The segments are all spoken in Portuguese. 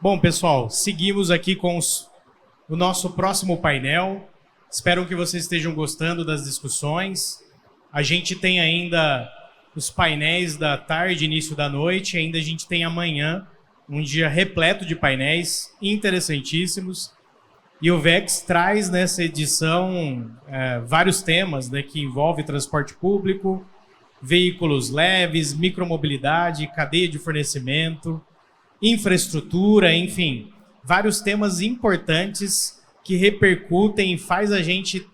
Bom, pessoal, seguimos aqui com o nosso próximo painel. Espero que vocês estejam gostando das discussões. A gente tem ainda os painéis da tarde, início da noite. Ainda a gente tem amanhã um dia repleto de painéis interessantíssimos. E o VEX traz nessa edição vários temas, né, que envolvem transporte público, veículos leves, micromobilidade, cadeia de fornecimento, infraestrutura, enfim, vários temas importantes que repercutem e faz a gente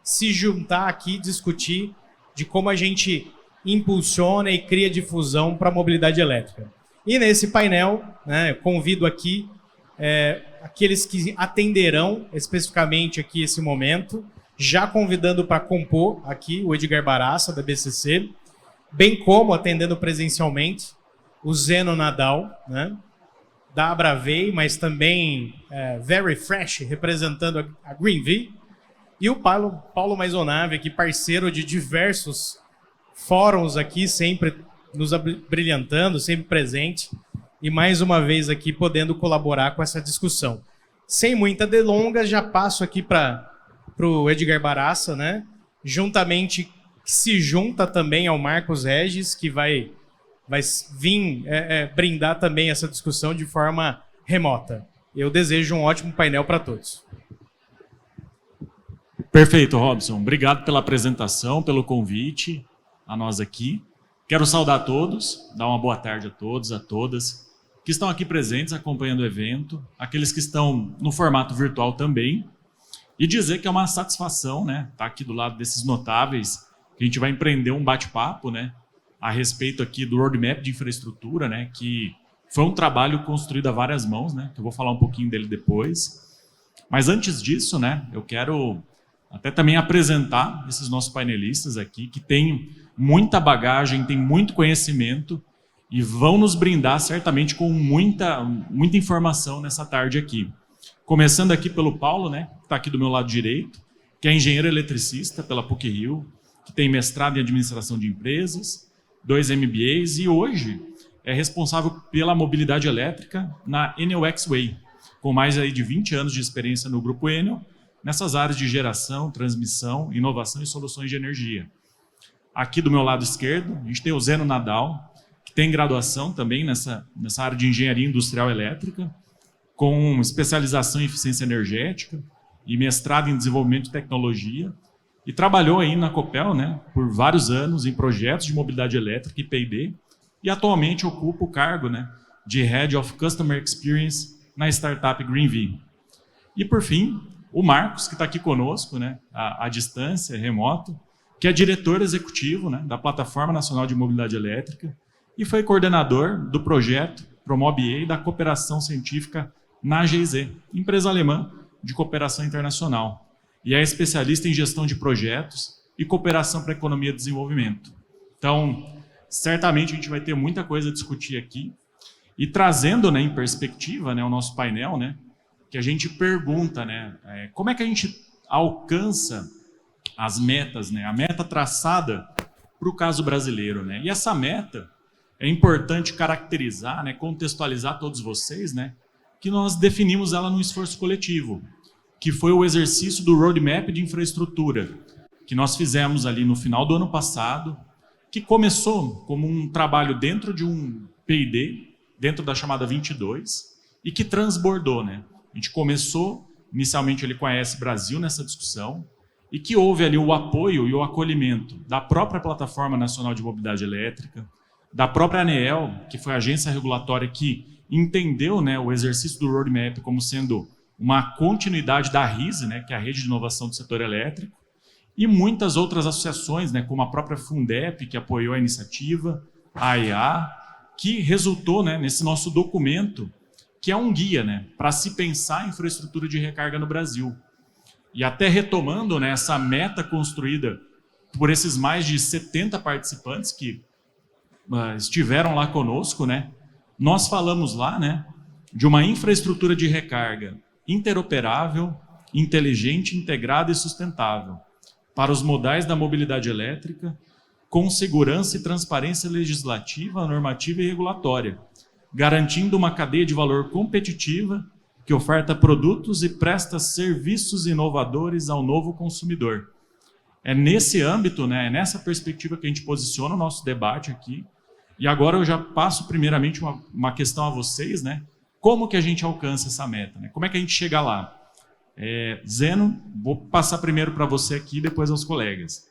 se juntar aqui e discutir de como a gente impulsiona e cria difusão para a mobilidade elétrica. E nesse painel, né, convido aqui aqueles que atenderão especificamente aqui esse momento, já convidando para compor aqui o Edgar Baraça, da BCC, bem como atendendo presencialmente o Zeno Nadal, né, da Abravey, mas também Very Fresh, representando a GreenV, e o Paulo Maisonave, aqui parceiro de diversos fóruns aqui, sempre nos brilhantando, sempre presente, e mais uma vez aqui podendo colaborar com essa discussão. Sem muita delonga, já passo aqui para o Edgar Baraça, né? Juntamente, se junta também ao Marcos Regis, que vai vir brindar também essa discussão de forma remota. Eu desejo um ótimo painel para todos. Perfeito, Robson. Obrigado pela apresentação, pelo convite a nós aqui. Quero saudar a todos, dar uma boa tarde a todos, a todas que estão aqui presentes acompanhando o evento, aqueles que estão no formato virtual também, e dizer que é uma satisfação, né, estar aqui do lado desses notáveis, que a gente vai empreender um bate-papo, né, a respeito aqui do roadmap de infraestrutura, né, que foi um trabalho construído a várias mãos, né, que eu vou falar um pouquinho dele depois. Mas antes disso, né, eu quero até também apresentar esses nossos painelistas aqui, que têm muita bagagem, têm muito conhecimento e vão nos brindar certamente com muita informação nessa tarde aqui. Começando aqui pelo Paulo, né, que está aqui do meu lado direito, que é engenheiro eletricista pela PUC-Rio, que tem mestrado em administração de empresas, 2 MBAs e hoje é responsável pela mobilidade elétrica na Enel X-Way, com mais aí de 20 anos de experiência no Grupo Enel, nessas áreas de geração, transmissão, inovação e soluções de energia. Aqui do meu lado esquerdo, a gente tem o Zeno Nadal, que tem graduação também nessa área de engenharia industrial elétrica, com especialização em eficiência energética e mestrado em desenvolvimento de tecnologia, e trabalhou aí na Copel, né, por vários anos em projetos de mobilidade elétrica e P&D, e atualmente ocupa o cargo, né, de Head of Customer Experience na startup GreenV. E por fim, o Marcos, que está aqui conosco, né, à distância, remoto, que é diretor executivo, né, da Plataforma Nacional de Mobilidade Elétrica e foi coordenador do projeto Promobie da cooperação científica na GIZ, empresa alemã de cooperação internacional. E é especialista em gestão de projetos e cooperação para a economia e desenvolvimento. Então, certamente a gente vai ter muita coisa a discutir aqui. E trazendo, né, em perspectiva, né, o nosso painel, né, que a gente pergunta, né, como é que a gente alcança as metas, né, a meta traçada para o caso brasileiro, né? E essa meta é importante caracterizar, né, contextualizar todos vocês, né, que nós definimos ela num esforço coletivo, que foi o exercício do roadmap de infraestrutura, que nós fizemos ali no final do ano passado, que começou como um trabalho dentro de um P&D, dentro da chamada 22, e que transbordou, né? A gente começou inicialmente ali com a AES Brasil nessa discussão, e que houve ali o apoio e o acolhimento da própria Plataforma Nacional de Mobilidade Elétrica, da própria ANEEL, que foi a agência regulatória que entendeu, né, o exercício do roadmap como sendo uma continuidade da RISE, né, que é a Rede de Inovação do Setor Elétrico, e muitas outras associações, né, como a própria Fundep, que apoiou a iniciativa, a AEA, que resultou, né, nesse nosso documento, que é um guia, né, para se pensar em infraestrutura de recarga no Brasil. E até retomando, né, essa meta construída por esses mais de 70 participantes que estiveram lá conosco, né, nós falamos lá, né, de uma infraestrutura de recarga interoperável, inteligente, integrada e sustentável para os modais da mobilidade elétrica, com segurança e transparência legislativa, normativa e regulatória, garantindo uma cadeia de valor competitiva que oferta produtos e presta serviços inovadores ao novo consumidor. É nesse âmbito, né, é nessa perspectiva que a gente posiciona o nosso debate aqui. E agora eu já passo primeiramente uma questão a vocês, né? Como que a gente alcança essa meta? Né? Como é que a gente chega lá? Zeno, vou passar primeiro para você aqui, depois aos colegas.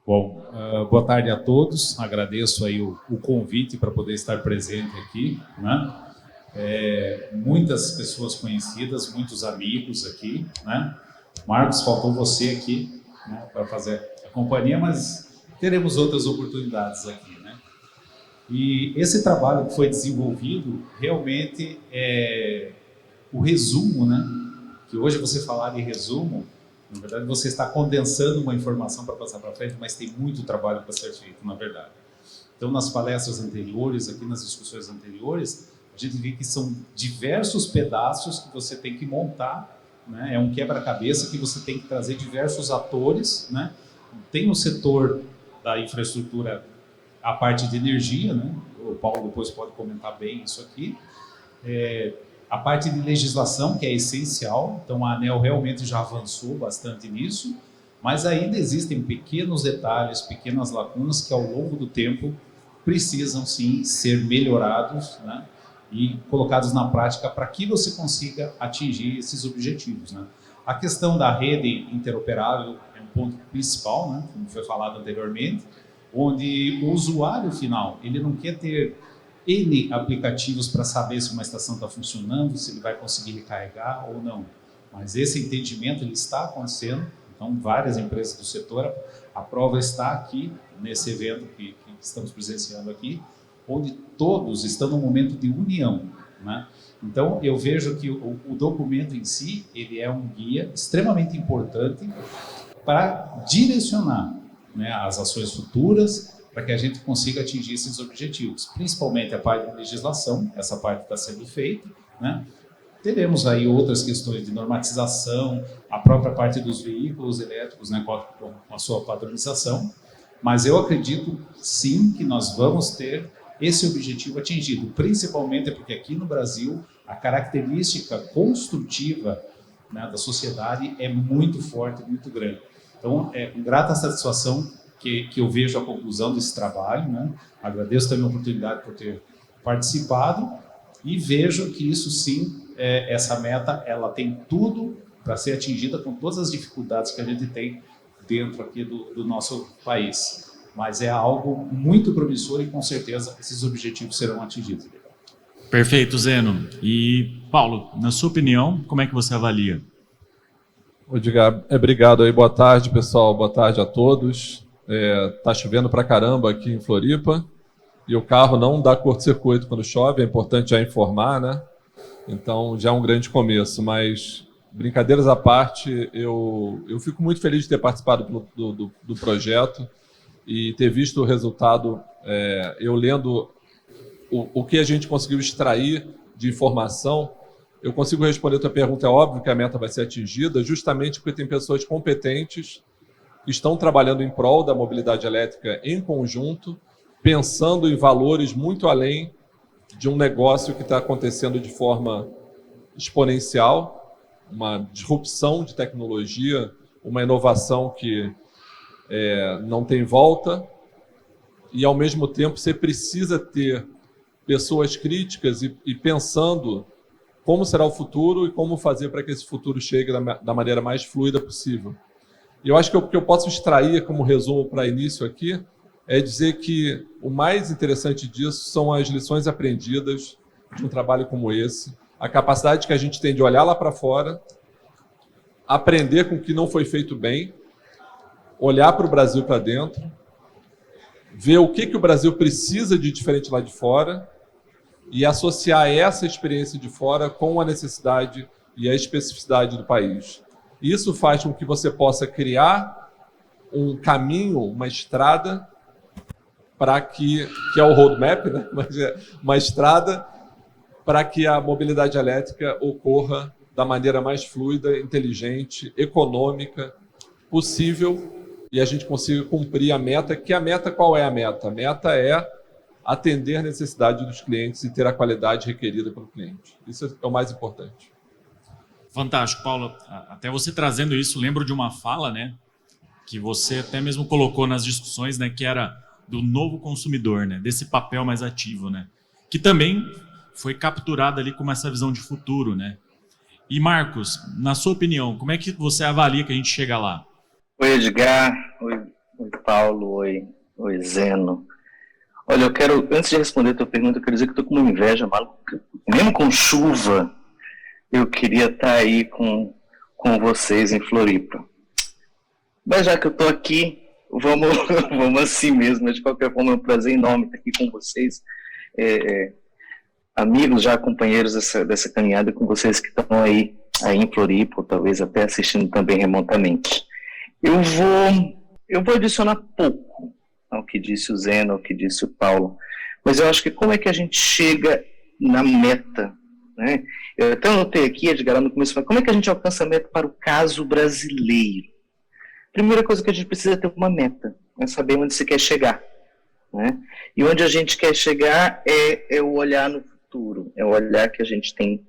Bom, boa tarde a todos. Agradeço aí o convite para poder estar presente aqui, né? Muitas pessoas conhecidas, muitos amigos aqui, né? Marcos, faltou você aqui, né, para fazer a companhia, mas teremos outras oportunidades aqui, né? E esse trabalho que foi desenvolvido realmente é o resumo, né? Que hoje você falar de resumo, na verdade você está condensando uma informação para passar para frente, mas tem muito trabalho para ser feito, na verdade. Então, nas palestras anteriores, aqui nas discussões anteriores, a gente vê que são diversos pedaços que você tem que montar, né? É um quebra-cabeça que você tem que trazer diversos atores, né? Tem no setor da infraestrutura a parte de energia, né? O Paulo depois pode comentar bem isso aqui. A parte de legislação, que é essencial, então a ANEEL realmente já avançou bastante nisso, mas ainda existem pequenos detalhes, pequenas lacunas que ao longo do tempo precisam sim ser melhorados, né? E colocados na prática para que você consiga atingir esses objetivos, né? A questão da rede interoperável é um ponto principal, né? Como foi falado anteriormente, onde o usuário final, ele não quer ter N aplicativos para saber se uma estação está funcionando, se ele vai conseguir recarregar ou não. Mas esse entendimento ele está acontecendo, então várias empresas do setor, a prova está aqui nesse evento que estamos presenciando aqui, onde todos estão num momento de união, né? Então, eu vejo que o documento em si, ele é um guia extremamente importante para direcionar, né, as ações futuras, para que a gente consiga atingir esses objetivos, principalmente a parte de legislação, essa parte está sendo feita, né? Teremos aí outras questões de normatização, a própria parte dos veículos elétricos, né, com a sua padronização, mas eu acredito sim que nós vamos ter esse objetivo atingido, principalmente porque aqui no Brasil a característica construtiva, né, da sociedade é muito forte, muito grande. Então, é com grata satisfação que eu vejo a conclusão desse trabalho, né? Agradeço também a oportunidade por ter participado e vejo que isso sim, essa meta, ela tem tudo para ser atingida com todas as dificuldades que a gente tem dentro aqui do nosso país. Mas é algo muito promissor e com certeza esses objetivos serão atingidos. Perfeito, Zeno. E, Paulo, na sua opinião, como é que você avalia? Edgar, obrigado aí, boa tarde, pessoal, boa tarde a todos. Tá chovendo pra caramba aqui em Floripa e o carro não dá curto-circuito quando chove, é importante já informar, né? Então já é um grande começo, mas brincadeiras à parte, eu fico muito feliz de ter participado do projeto e ter visto o resultado, eu lendo o que a gente conseguiu extrair de informação. Eu consigo responder a tua pergunta, é óbvio que a meta vai ser atingida, justamente porque tem pessoas competentes que estão trabalhando em prol da mobilidade elétrica em conjunto, pensando em valores muito além de um negócio que está acontecendo de forma exponencial, uma disrupção de tecnologia, uma inovação que não tem volta, e ao mesmo tempo você precisa ter pessoas críticas e pensando como será o futuro e como fazer para que esse futuro chegue da maneira mais fluida possível. E eu acho que o que eu posso extrair como resumo para início aqui é dizer que o mais interessante disso são as lições aprendidas de um trabalho como esse, a capacidade que a gente tem de olhar lá para fora, aprender com o que não foi feito bem, olhar para o Brasil para dentro, ver o que o Brasil precisa de diferente lá de fora e associar essa experiência de fora com a necessidade e a especificidade do país. Isso faz com que você possa criar um caminho, uma estrada, para que é o roadmap, né? Mas é uma estrada para que a mobilidade elétrica ocorra da maneira mais fluida, inteligente, econômica possível e a gente consiga cumprir a meta. Que a meta, qual é a meta? A meta é atender a necessidade dos clientes e ter a qualidade requerida pelo cliente. Isso é o mais importante. Fantástico, Paulo. Até você trazendo isso, lembro de uma fala, né, que você até mesmo colocou nas discussões, né, que era do novo consumidor, né, desse papel mais ativo, né, que também foi capturado ali como essa visão de futuro, né. E Marcos, na sua opinião, como é que você avalia que a gente chega lá? Oi, Edgar. Oi, Paulo. Oi, Zeno. Olha, antes de responder a tua pergunta, eu quero dizer que eu estou com uma inveja maluca. Mesmo com chuva, eu queria estar aí com vocês em Floripa. Mas já que eu estou aqui, vamos assim mesmo. De qualquer forma, é um prazer enorme estar aqui com vocês. Amigos, já companheiros dessa caminhada, com vocês que estão aí em Floripa, ou talvez até assistindo também remotamente. Eu vou adicionar pouco ao que disse o Zeno, ao que disse o Paulo, mas eu acho que como é que a gente chega na meta, né? Eu até anotei aqui, Edgar, lá no começo, como é que a gente alcança a meta para o caso brasileiro? Primeira coisa que a gente precisa é ter uma meta, é saber onde se quer chegar, né? E onde a gente quer chegar é o olhar no futuro, é o olhar que a gente tem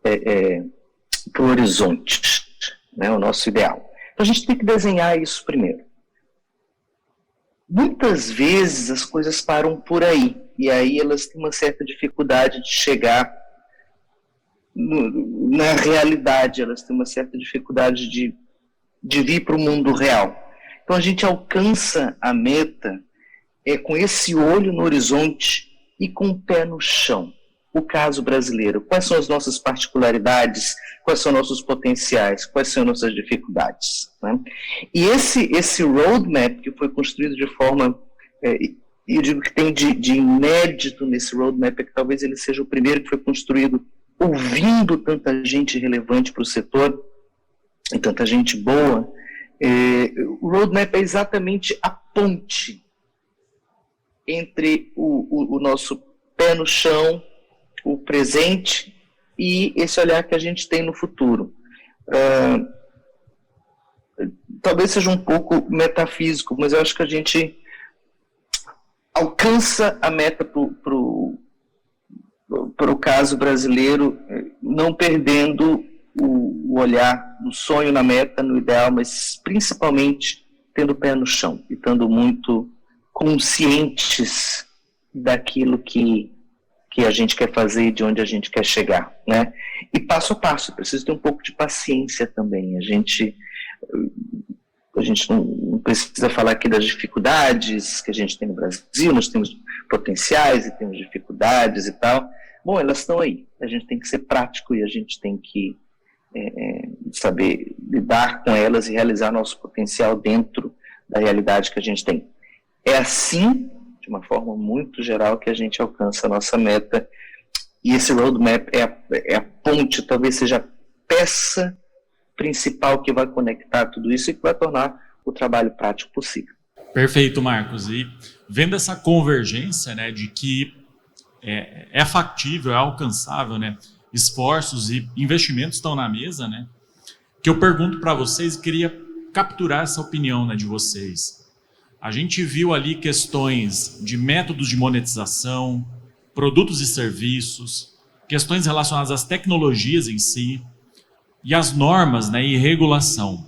para o horizonte, né? O nosso ideal. Então a gente tem que desenhar isso primeiro. Muitas vezes as coisas param por aí, e aí elas têm uma certa dificuldade de chegar na realidade, elas têm uma certa dificuldade de vir para o mundo real. Então a gente alcança a meta com esse olho no horizonte e com o pé no chão. O caso brasileiro, quais são as nossas particularidades, quais são nossos potenciais, quais são nossas dificuldades, né? E esse roadmap que foi construído de forma, eu digo que tem de inédito nesse roadmap, é que talvez ele seja o primeiro que foi construído ouvindo tanta gente relevante para o setor, e tanta gente boa. O roadmap é exatamente a ponte entre o nosso pé no chão, o presente e esse olhar que a gente tem no futuro. Talvez seja um pouco metafísico, mas eu acho que a gente alcança a meta para o caso brasileiro, não perdendo o olhar no sonho, na meta, no ideal, mas principalmente tendo o pé no chão e estando muito conscientes daquilo que a gente quer fazer e de onde a gente quer chegar, né? E passo a passo, precisa ter um pouco de paciência também. A gente não precisa falar aqui das dificuldades que a gente tem no Brasil, nós temos potenciais e temos dificuldades e tal. Bom, elas estão aí, a gente tem que ser prático e a gente tem que saber lidar com elas e realizar nosso potencial dentro da realidade que a gente tem. É assim, de uma forma muito geral, que a gente alcança a nossa meta, e esse roadmap é a ponte, talvez seja a peça principal que vai conectar tudo isso e que vai tornar o trabalho prático possível. Perfeito, Marcos. E vendo essa convergência, né, de que é factível, é alcançável, né, esforços e investimentos estão na mesa, né, que eu pergunto para vocês e queria capturar essa opinião, né, de vocês. A gente viu ali questões de métodos de monetização, produtos e serviços, questões relacionadas às tecnologias em si e as normas, né, e regulação.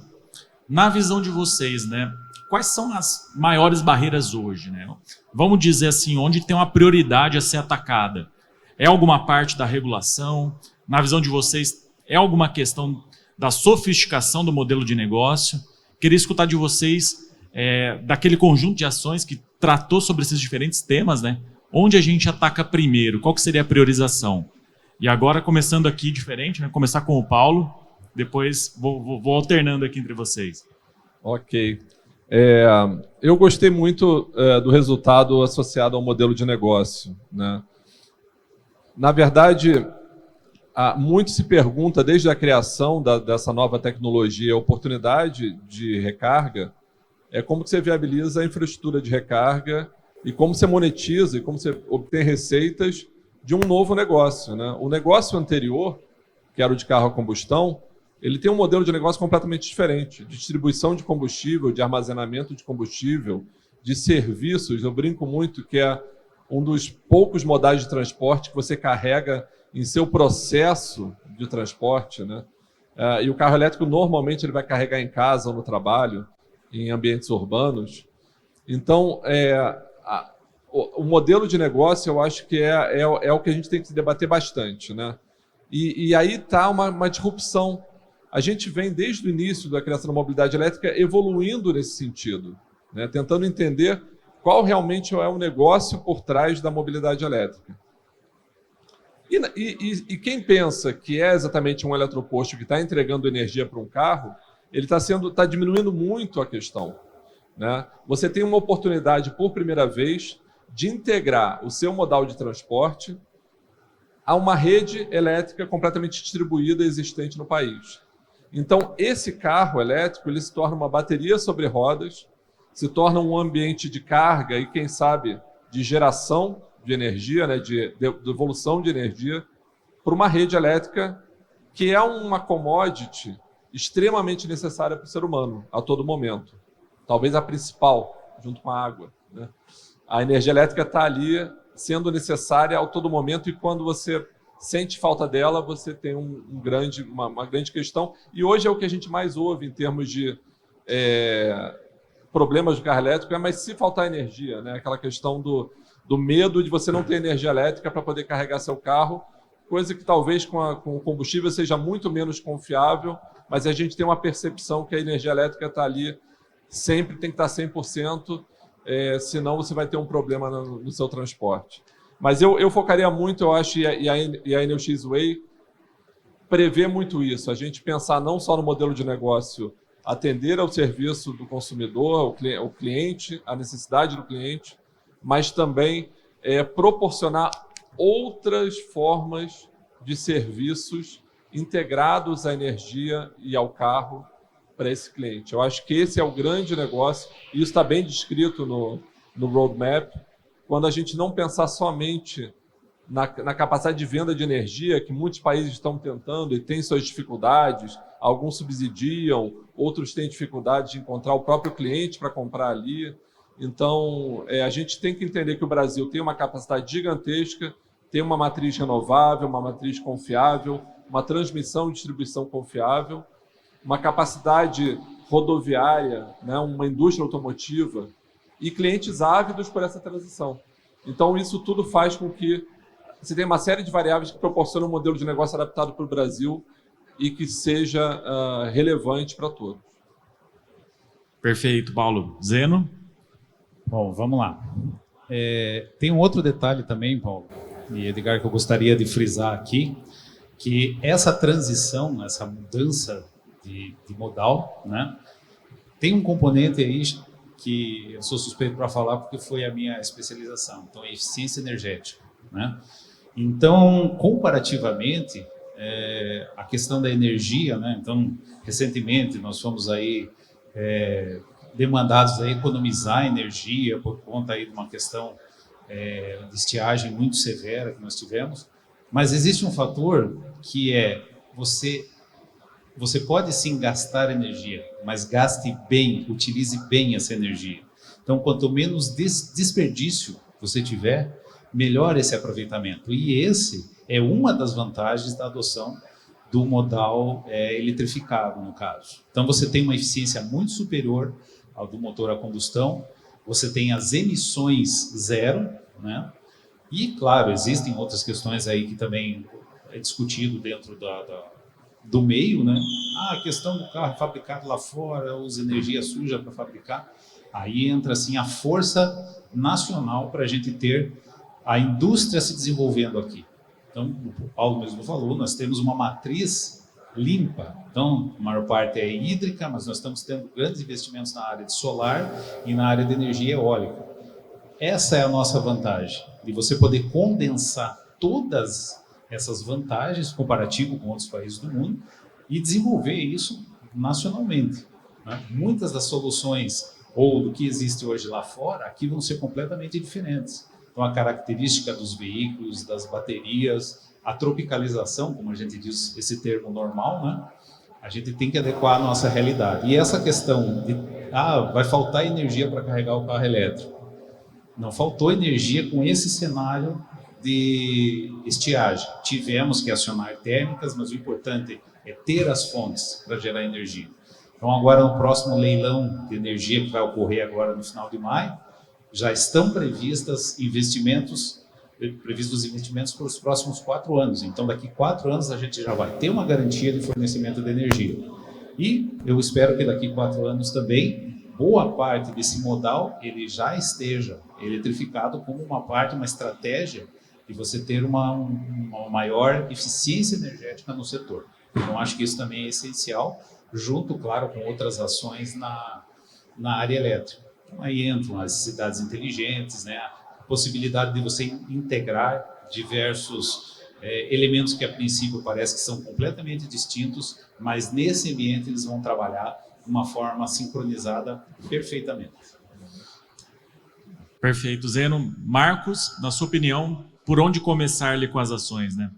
Na visão de vocês, né, quais são as maiores barreiras hoje, né? Vamos dizer assim, onde tem uma prioridade a ser atacada? É alguma parte da regulação? Na visão de vocês, é alguma questão da sofisticação do modelo de negócio? Queria escutar de vocês daquele conjunto de ações que tratou sobre esses diferentes temas, né? Onde a gente ataca primeiro? Qual que seria a priorização? E agora, começando aqui diferente, né? Começar com o Paulo, depois vou alternando aqui entre vocês. Ok. Eu gostei muito do resultado associado ao modelo de negócio, né? Na verdade, muito se pergunta, desde a criação dessa nova tecnologia, a oportunidade de recarga, como que você viabiliza a infraestrutura de recarga e como você monetiza e como você obtém receitas de um novo negócio, né? O negócio anterior, que era o de carro a combustão, ele tem um modelo de negócio completamente diferente, de distribuição de combustível, de armazenamento de combustível, de serviços. Eu brinco muito que um dos poucos modais de transporte que você carrega em seu processo de transporte, né? E o carro elétrico, normalmente, ele vai carregar em casa ou no trabalho, em ambientes urbanos. Então, o modelo de negócio, eu acho que é o que a gente tem que debater bastante, né? E aí está uma disrupção. A gente vem, desde o início da criação da mobilidade elétrica, evoluindo nesse sentido, né? Tentando entender qual realmente é o negócio por trás da mobilidade elétrica. E quem pensa que é exatamente um eletroposto que está entregando energia para um carro, ele está diminuindo muito a questão, né? Você tem uma oportunidade, por primeira vez, de integrar o seu modal de transporte a uma rede elétrica completamente distribuída existente no país. Então, esse carro elétrico ele se torna uma bateria sobre rodas, se torna um ambiente de carga e, quem sabe, de geração de energia, né, de devolução de energia, para uma rede elétrica que é uma commodity extremamente necessária para o ser humano a todo momento. Talvez a principal, junto com a água, né? A energia elétrica está ali sendo necessária a todo momento e quando você sente falta dela, você tem uma grande questão. E hoje é o que a gente mais ouve em termos de problemas do carro elétrico, mas se faltar energia, né? Aquela questão do medo de você não ter energia elétrica para poder carregar seu carro, coisa que talvez com o combustível seja muito menos confiável, mas a gente tem uma percepção que a energia elétrica está ali, sempre tem que estar 100%, senão você vai ter um problema no seu transporte. Mas eu focaria muito, eu acho, e a Enel X-Way prevê muito isso, a gente pensar não só no modelo de negócio, atender ao serviço do consumidor, o cliente, a necessidade do cliente, mas também proporcionar outras formas de serviços integrados à energia e ao carro para esse cliente. Eu acho que esse é o grande negócio, e isso está bem descrito no roadmap, quando a gente não pensar somente na capacidade de venda de energia, que muitos países estão tentando e têm suas dificuldades, alguns subsidiam, outros têm dificuldade de encontrar o próprio cliente para comprar ali. Então, a gente tem que entender que o Brasil tem uma capacidade gigantesca, tem uma matriz renovável, uma matriz confiável, uma transmissão e distribuição confiável, uma capacidade rodoviária, né, uma indústria automotiva e clientes ávidos por essa transição. Então, isso tudo faz com que você tenha uma série de variáveis que proporcionam um modelo de negócio adaptado para o Brasil e que seja relevante para todos. Perfeito, Paulo. Zeno? Bom, vamos lá. Tem um outro detalhe também, Paulo e Edgar, que eu gostaria de frisar aqui, que essa transição, essa mudança de modal, né, tem um componente aí que eu sou suspeito para falar porque foi a minha especialização, então é eficiência energética, né? Então, comparativamente, a questão da energia, né? Então, recentemente nós fomos aí demandados a economizar energia por conta aí de uma questão de estiagem muito severa que nós tivemos, mas existe um fator que você pode sim gastar energia, mas gaste bem, utilize bem essa energia. Então, quanto menos desperdício você tiver, melhor esse aproveitamento. E esse é uma das vantagens da adoção do modal eletrificado, no caso. Então, você tem uma eficiência muito superior ao do motor a combustão, você tem as emissões zero, né? E, claro, existem outras questões aí que também é discutido dentro do meio, né? A questão do carro fabricado lá fora, usa energia suja para fabricar. Aí entra, assim, a força nacional para a gente ter a indústria se desenvolvendo aqui. Então, o Paulo mesmo falou, nós temos uma matriz limpa. Então, a maior parte é hídrica, mas nós estamos tendo grandes investimentos na área de solar e na área de energia eólica. Essa é a nossa vantagem, de você poder condensar todas essas vantagens comparativo com outros países do mundo e desenvolver isso nacionalmente, né? Muitas das soluções ou do que existe hoje lá fora, aqui vão ser completamente diferentes. Então, a característica dos veículos, das baterias, a tropicalização, como a gente diz, esse termo normal, né? A gente tem que adequar a nossa realidade. E essa questão de, vai faltar energia para carregar o carro elétrico. Não faltou energia com esse cenário de estiagem. Tivemos que acionar térmicas, mas o importante é ter as fontes para gerar energia. Então, agora no próximo leilão de energia que vai ocorrer agora no final de maio, já estão previstos investimentos para os próximos 4 anos. Então, daqui 4 anos a gente já vai ter uma garantia de fornecimento de energia. E eu espero que daqui 4 anos também, boa parte desse modal ele já esteja eletrificado como uma estratégia de você ter uma maior eficiência energética no setor. Então, acho que isso também é essencial, junto, claro, com outras ações na área elétrica. Então, aí entram as cidades inteligentes, né? A possibilidade de você integrar diversos elementos que, a princípio, parece que são completamente distintos, mas nesse ambiente eles vão trabalhar de uma forma sincronizada perfeitamente. Perfeito. Zeno, Marcos, na sua opinião, por onde começar ali com as ações, né?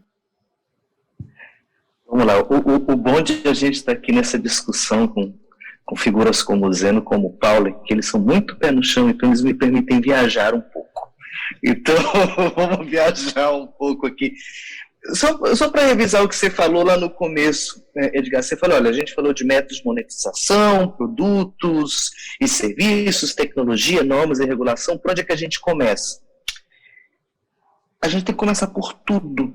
Vamos lá, o bom de a gente estar aqui nessa discussão com figuras como o Zeno, como o Paulo, que eles são muito pé no chão, então eles me permitem viajar um pouco. Então, vamos viajar um pouco aqui. Só para revisar o que você falou lá no começo, Edgar, você falou, olha, a gente falou de métodos de monetização, produtos e serviços, tecnologia, normas e regulação, por onde é que a gente começa? A gente tem que começar por tudo,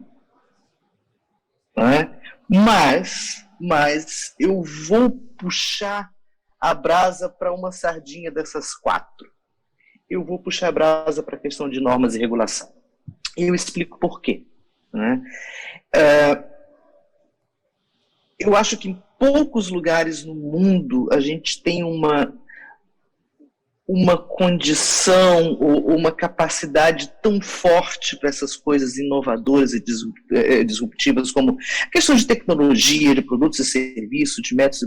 não é? Mas eu vou puxar a brasa para uma sardinha dessas 4. Eu vou puxar a brasa para a questão de normas e regulação. E eu explico por quê. Né? Eu acho que em poucos lugares no mundo a gente tem uma condição ou uma capacidade tão forte para essas coisas inovadoras e disruptivas como a questão de tecnologia, de produtos e serviços, de métodos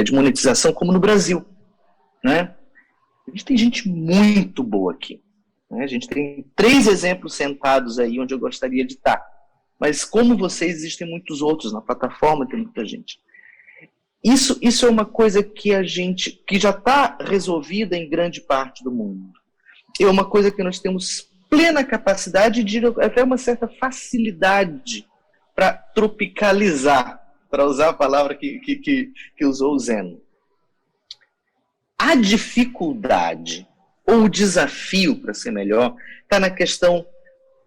de monetização, como no Brasil. Né? A gente tem gente muito boa aqui. Né? A gente tem 3 exemplos sentados aí onde eu gostaria de estar. Mas como vocês, existem muitos outros, na plataforma tem muita gente. Isso é uma coisa que já está resolvida em grande parte do mundo. É uma coisa que nós temos plena capacidade de até uma certa facilidade para tropicalizar, para usar a palavra que usou o Zeno. A dificuldade, ou o desafio, para ser melhor, está na questão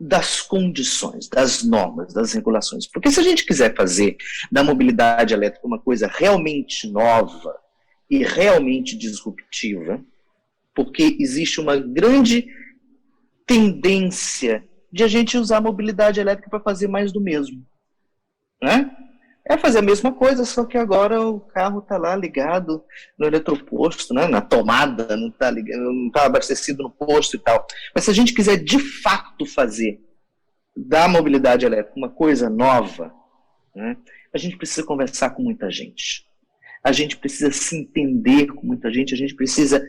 das condições, das normas, das regulações. Porque se a gente quiser fazer da mobilidade elétrica uma coisa realmente nova e realmente disruptiva, porque existe uma grande tendência de a gente usar a mobilidade elétrica para fazer mais do mesmo. Né? É fazer a mesma coisa, só que agora o carro está lá ligado no eletroposto, né? Na tomada, não está abastecido no posto e tal. Mas se a gente quiser de fato fazer da mobilidade elétrica uma coisa nova, né? A gente precisa conversar com muita gente. A gente precisa se entender com muita gente, a gente precisa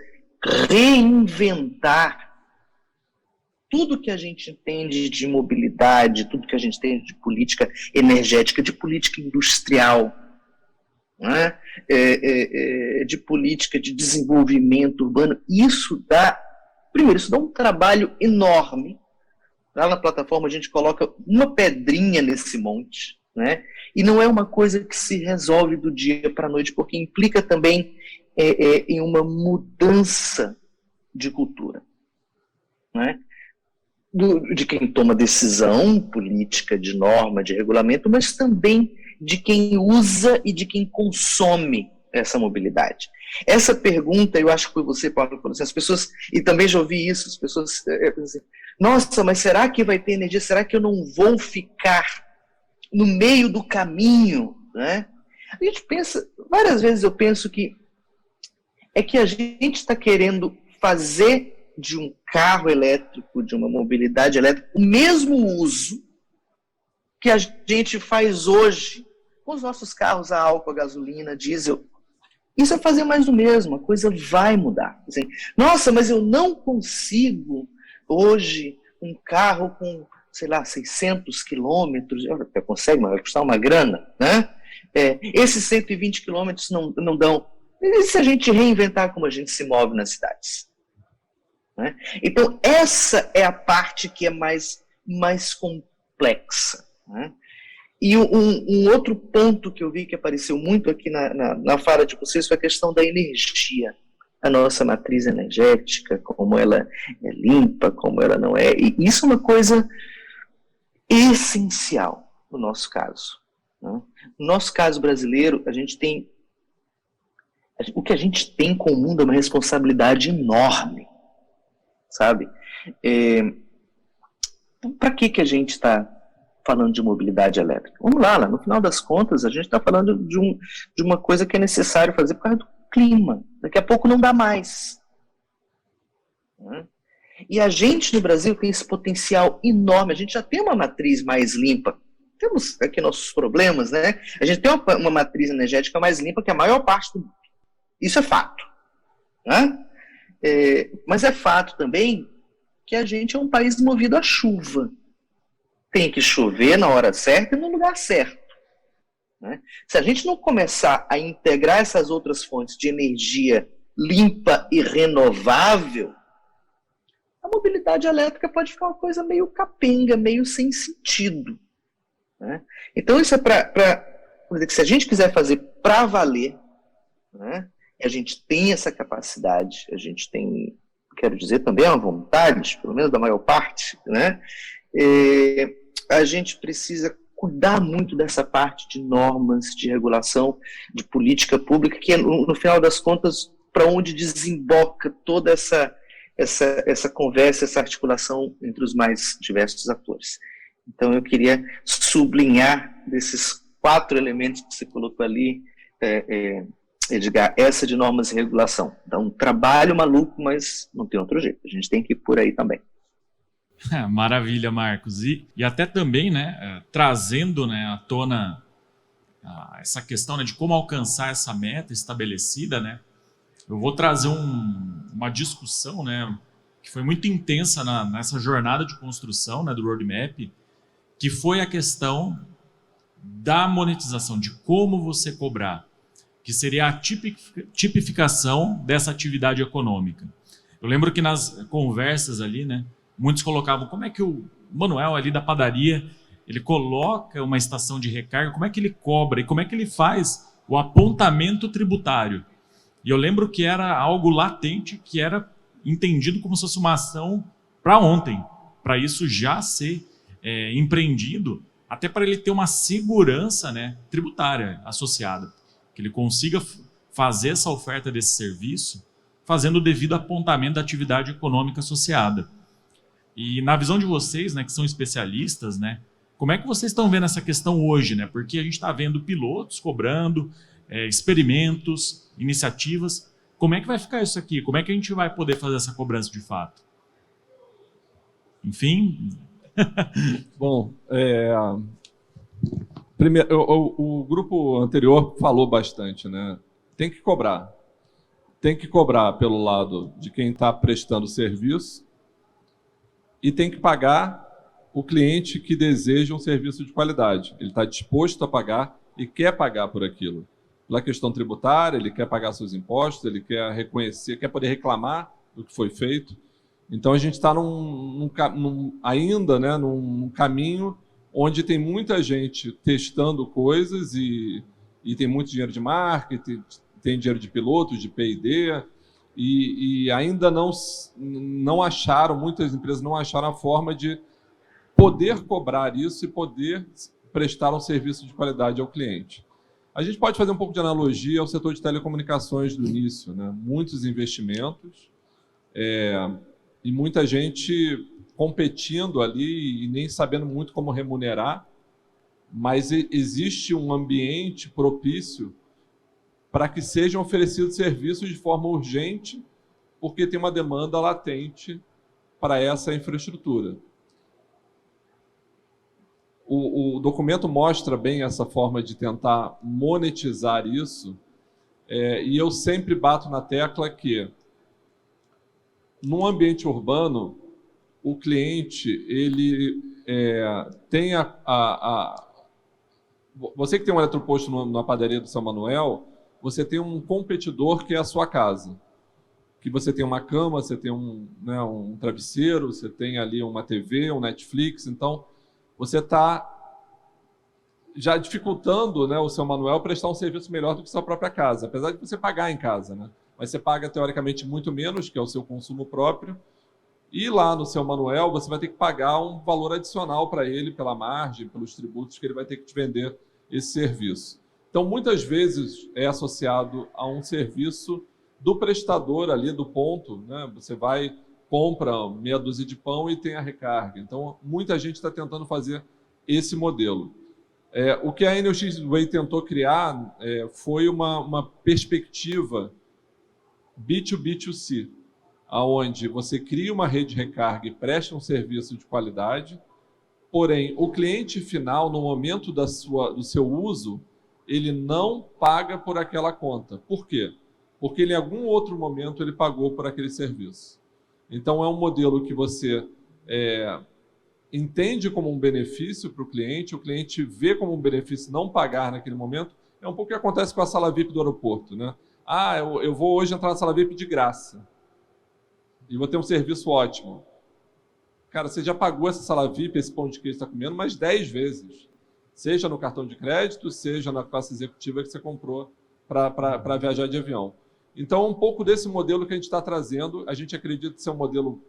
reinventar tudo que a gente entende de mobilidade, tudo que a gente entende de política energética, de política industrial, né? De política de desenvolvimento urbano. Isso dá um trabalho enorme. Lá na plataforma a gente coloca uma pedrinha nesse monte, né? E não é uma coisa que se resolve do dia para a noite, porque implica também em uma mudança de cultura, né? De quem toma decisão política, de norma, de regulamento, mas também de quem usa e de quem consome essa mobilidade. Essa pergunta, eu acho que foi você, Paulo, que falou assim, as pessoas, e também já ouvi isso, as pessoas assim, nossa, mas será que vai ter energia? Será que eu não vou ficar no meio do caminho? Né? A gente pensa, várias vezes eu penso que a gente está querendo fazer de um carro elétrico, de uma mobilidade elétrica, o mesmo uso que a gente faz hoje com os nossos carros a álcool, a gasolina, a diesel. Isso é fazer mais do mesmo, a coisa vai mudar. Assim, nossa, mas eu não consigo hoje um carro com, sei lá, 600 quilômetros, até consegue, mas vai custar uma grana, né? Esses 120 quilômetros não dão. E se a gente reinventar como a gente se move nas cidades? né? Então, essa é a parte que é mais complexa, né? E um outro ponto que eu vi que apareceu muito aqui na fala de vocês foi a questão da energia. A nossa matriz energética, como ela é limpa, como ela não é. E isso é uma coisa essencial no nosso caso, né? No nosso caso brasileiro, o que a gente tem com o mundo é uma responsabilidade enorme, sabe? Então, para que a gente está falando de mobilidade elétrica? Vamos lá, no final das contas, a gente está falando de uma coisa que é necessário fazer por causa do clima. Daqui a pouco não dá mais, né? E a gente no Brasil tem esse potencial enorme. A gente já tem uma matriz mais limpa. Temos aqui nossos problemas, né? A gente tem uma matriz energética mais limpa que a maior parte do mundo. Isso é fato, né? Mas é fato também que a gente é um país movido à chuva. Tem que chover na hora certa e no lugar certo, né? Se a gente não começar a integrar essas outras fontes de energia limpa e renovável, a mobilidade elétrica pode ficar uma coisa meio capenga, meio sem sentido, né? Então isso é para que se a gente quiser fazer para valer, né, e a gente tem essa capacidade, a gente tem, quero dizer também uma vontade, pelo menos da maior parte, né, a gente precisa cuidar muito dessa parte de normas, de regulação, de política pública, que é, no final das contas, para onde desemboca toda essa conversa, essa articulação entre os mais diversos atores. Então, eu queria sublinhar desses 4 elementos que você colocou ali, Edgar, essa de normas e regulação. Dá um trabalho maluco, mas não tem outro jeito. A gente tem que ir por aí também. Maravilha, Marcos. E até também, né, trazendo, né, à tona essa questão, né, de como alcançar essa meta estabelecida, né, eu vou trazer uma discussão, né, que foi muito intensa nessa jornada de construção, né, do roadmap, que foi a questão da monetização, de como você cobrar, que seria a tipificação dessa atividade econômica. Eu lembro que nas conversas ali, né, muitos colocavam como é que o Manuel ali da padaria, ele coloca uma estação de recarga, como é que ele cobra e como é que ele faz o apontamento tributário. E eu lembro que era algo latente, que era entendido como se fosse uma ação para ontem, para isso já ser empreendido, até para ele ter uma segurança, né, tributária associada, que ele consiga fazer essa oferta desse serviço fazendo o devido apontamento da atividade econômica associada. E na visão de vocês, né, que são especialistas, né, como é que vocês estão vendo essa questão hoje, né? Porque a gente está vendo pilotos cobrando, experimentos, iniciativas. Como é que vai ficar isso aqui? Como é que a gente vai poder fazer essa cobrança de fato? Enfim. Bom, primeiro, o grupo anterior falou bastante, né? Tem que cobrar. Tem que cobrar pelo lado de quem está prestando serviço e tem que pagar o cliente que deseja um serviço de qualidade. Ele está disposto a pagar e quer pagar por aquilo. Pela questão tributária, ele quer pagar seus impostos, ele quer reconhecer, quer poder reclamar do que foi feito. Então, a gente está ainda, né, num caminho onde tem muita gente testando coisas e tem muito dinheiro de marketing, tem dinheiro de pilotos, de P&D, e ainda não acharam, muitas empresas não acharam a forma de poder cobrar isso e poder prestar um serviço de qualidade ao cliente. A gente pode fazer um pouco de analogia ao setor de telecomunicações do início, né? Muitos investimentos e muita gente competindo ali e nem sabendo muito como remunerar, mas existe um ambiente propício para que sejam oferecidos serviços de forma urgente, porque tem uma demanda latente para essa infraestrutura. O documento mostra bem essa forma de tentar monetizar isso, e eu sempre bato na tecla que, num ambiente urbano, o cliente ele tem você que tem um eletroposto na padaria do São Manuel, você tem um competidor que é a sua casa. que você tem uma cama, você tem um travesseiro, você tem ali uma TV, um Netflix. Então, você está já dificultando, né, o seu Manuel prestar um serviço melhor do que sua própria casa, apesar de você pagar em casa, né? Mas você paga, teoricamente, muito menos, que é o seu consumo próprio, e lá no seu Manuel você vai ter que pagar um valor adicional para ele, pela margem, pelos tributos que ele vai ter que te vender esse serviço. Então, muitas vezes é associado a um serviço do prestador ali, do ponto, né? Você vai, compra meia dúzia de pão e tem a recarga. Então, muita gente está tentando fazer esse modelo. O que a NX Way tentou criar foi uma perspectiva B2B2C, onde você cria uma rede de recarga e presta um serviço de qualidade, porém, o cliente final, no momento do seu uso, ele não paga por aquela conta. Por quê? Porque em algum outro momento ele pagou por aquele serviço. Então, é um modelo que você entende como um benefício para o cliente vê como um benefício não pagar naquele momento. É um pouco o que acontece com a sala VIP do aeroporto, né? Eu vou hoje entrar na sala VIP de graça e vou ter um serviço ótimo. Cara, você já pagou essa sala VIP, esse pão de queijo que está comendo, mais 10 vezes. Seja no cartão de crédito, seja na classe executiva que você comprou para viajar de avião. Então, um pouco desse modelo que a gente está trazendo, a gente acredita ser um modelo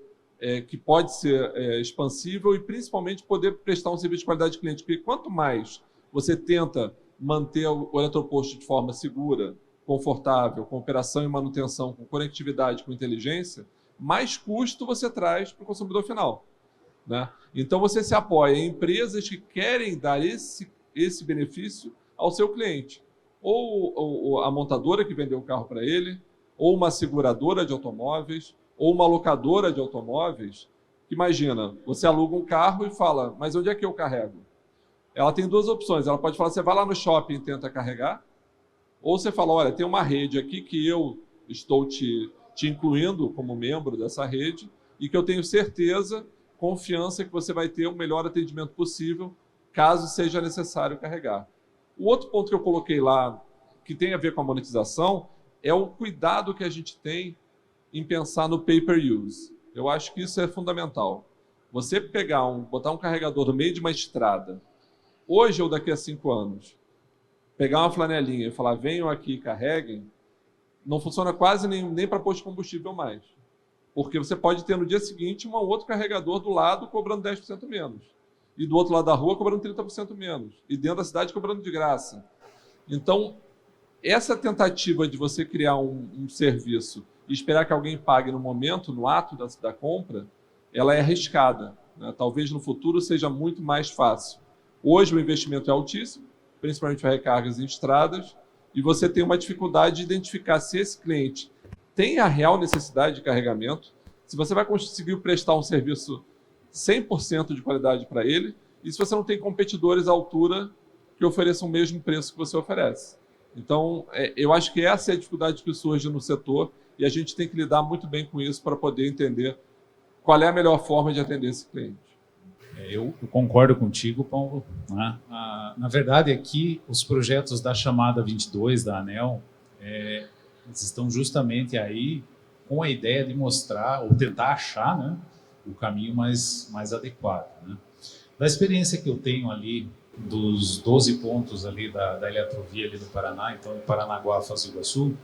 que pode ser expansível e, principalmente, poder prestar um serviço de qualidade de cliente. Porque quanto mais você tenta manter o eletroposto de forma segura, confortável, com operação e manutenção, com conectividade, com inteligência, mais custo você traz para o consumidor final, né? Então, você se apoia em empresas que querem dar esse benefício ao seu cliente. Ou a montadora que vendeu o carro para ele, ou uma seguradora de automóveis, ou uma locadora de automóveis. Imagina, você aluga um carro e fala, mas onde é que eu carrego? Ela tem duas opções. Ela pode falar, você vai lá no shopping e tenta carregar, ou você fala, olha, tem uma rede aqui que eu estou te incluindo como membro dessa rede e que eu tenho certeza, confiança que você vai ter o melhor atendimento possível, caso seja necessário carregar. O outro ponto que eu coloquei lá, que tem a ver com a monetização, é o cuidado que a gente tem em pensar no pay-per-use. Eu acho que isso é fundamental. Você botar um carregador no meio de uma estrada, hoje ou daqui a 5 anos, pegar uma flanelinha e falar, venham aqui e carreguem, não funciona quase nem para posto de combustível mais. Porque você pode ter no dia seguinte um outro carregador do lado cobrando 10% menos. E do outro lado da rua cobrando 30% menos. E dentro da cidade cobrando de graça. Então, essa tentativa de você criar um serviço e esperar que alguém pague no momento, no ato da compra, ela é arriscada, né? Talvez no futuro seja muito mais fácil. Hoje o investimento é altíssimo, principalmente para recargas em estradas, e você tem uma dificuldade de identificar se esse cliente tem a real necessidade de carregamento, se você vai conseguir prestar um serviço 100% de qualidade para ele, e se você não tem competidores à altura que ofereçam o mesmo preço que você oferece. Então, eu acho que essa é a dificuldade que surge no setor e a gente tem que lidar muito bem com isso para poder entender qual é a melhor forma de atender esse cliente. Eu concordo contigo, Paulo, né? Na verdade, aqui, os projetos da chamada 22 da ANEEL, eles estão justamente aí com a ideia de mostrar, ou tentar achar, né, o caminho mais adequado, né? Da experiência que eu tenho ali, dos 12 pontos ali da eletrovia ali do Paraná, então de Paranaguá a Foz do Iguaçu,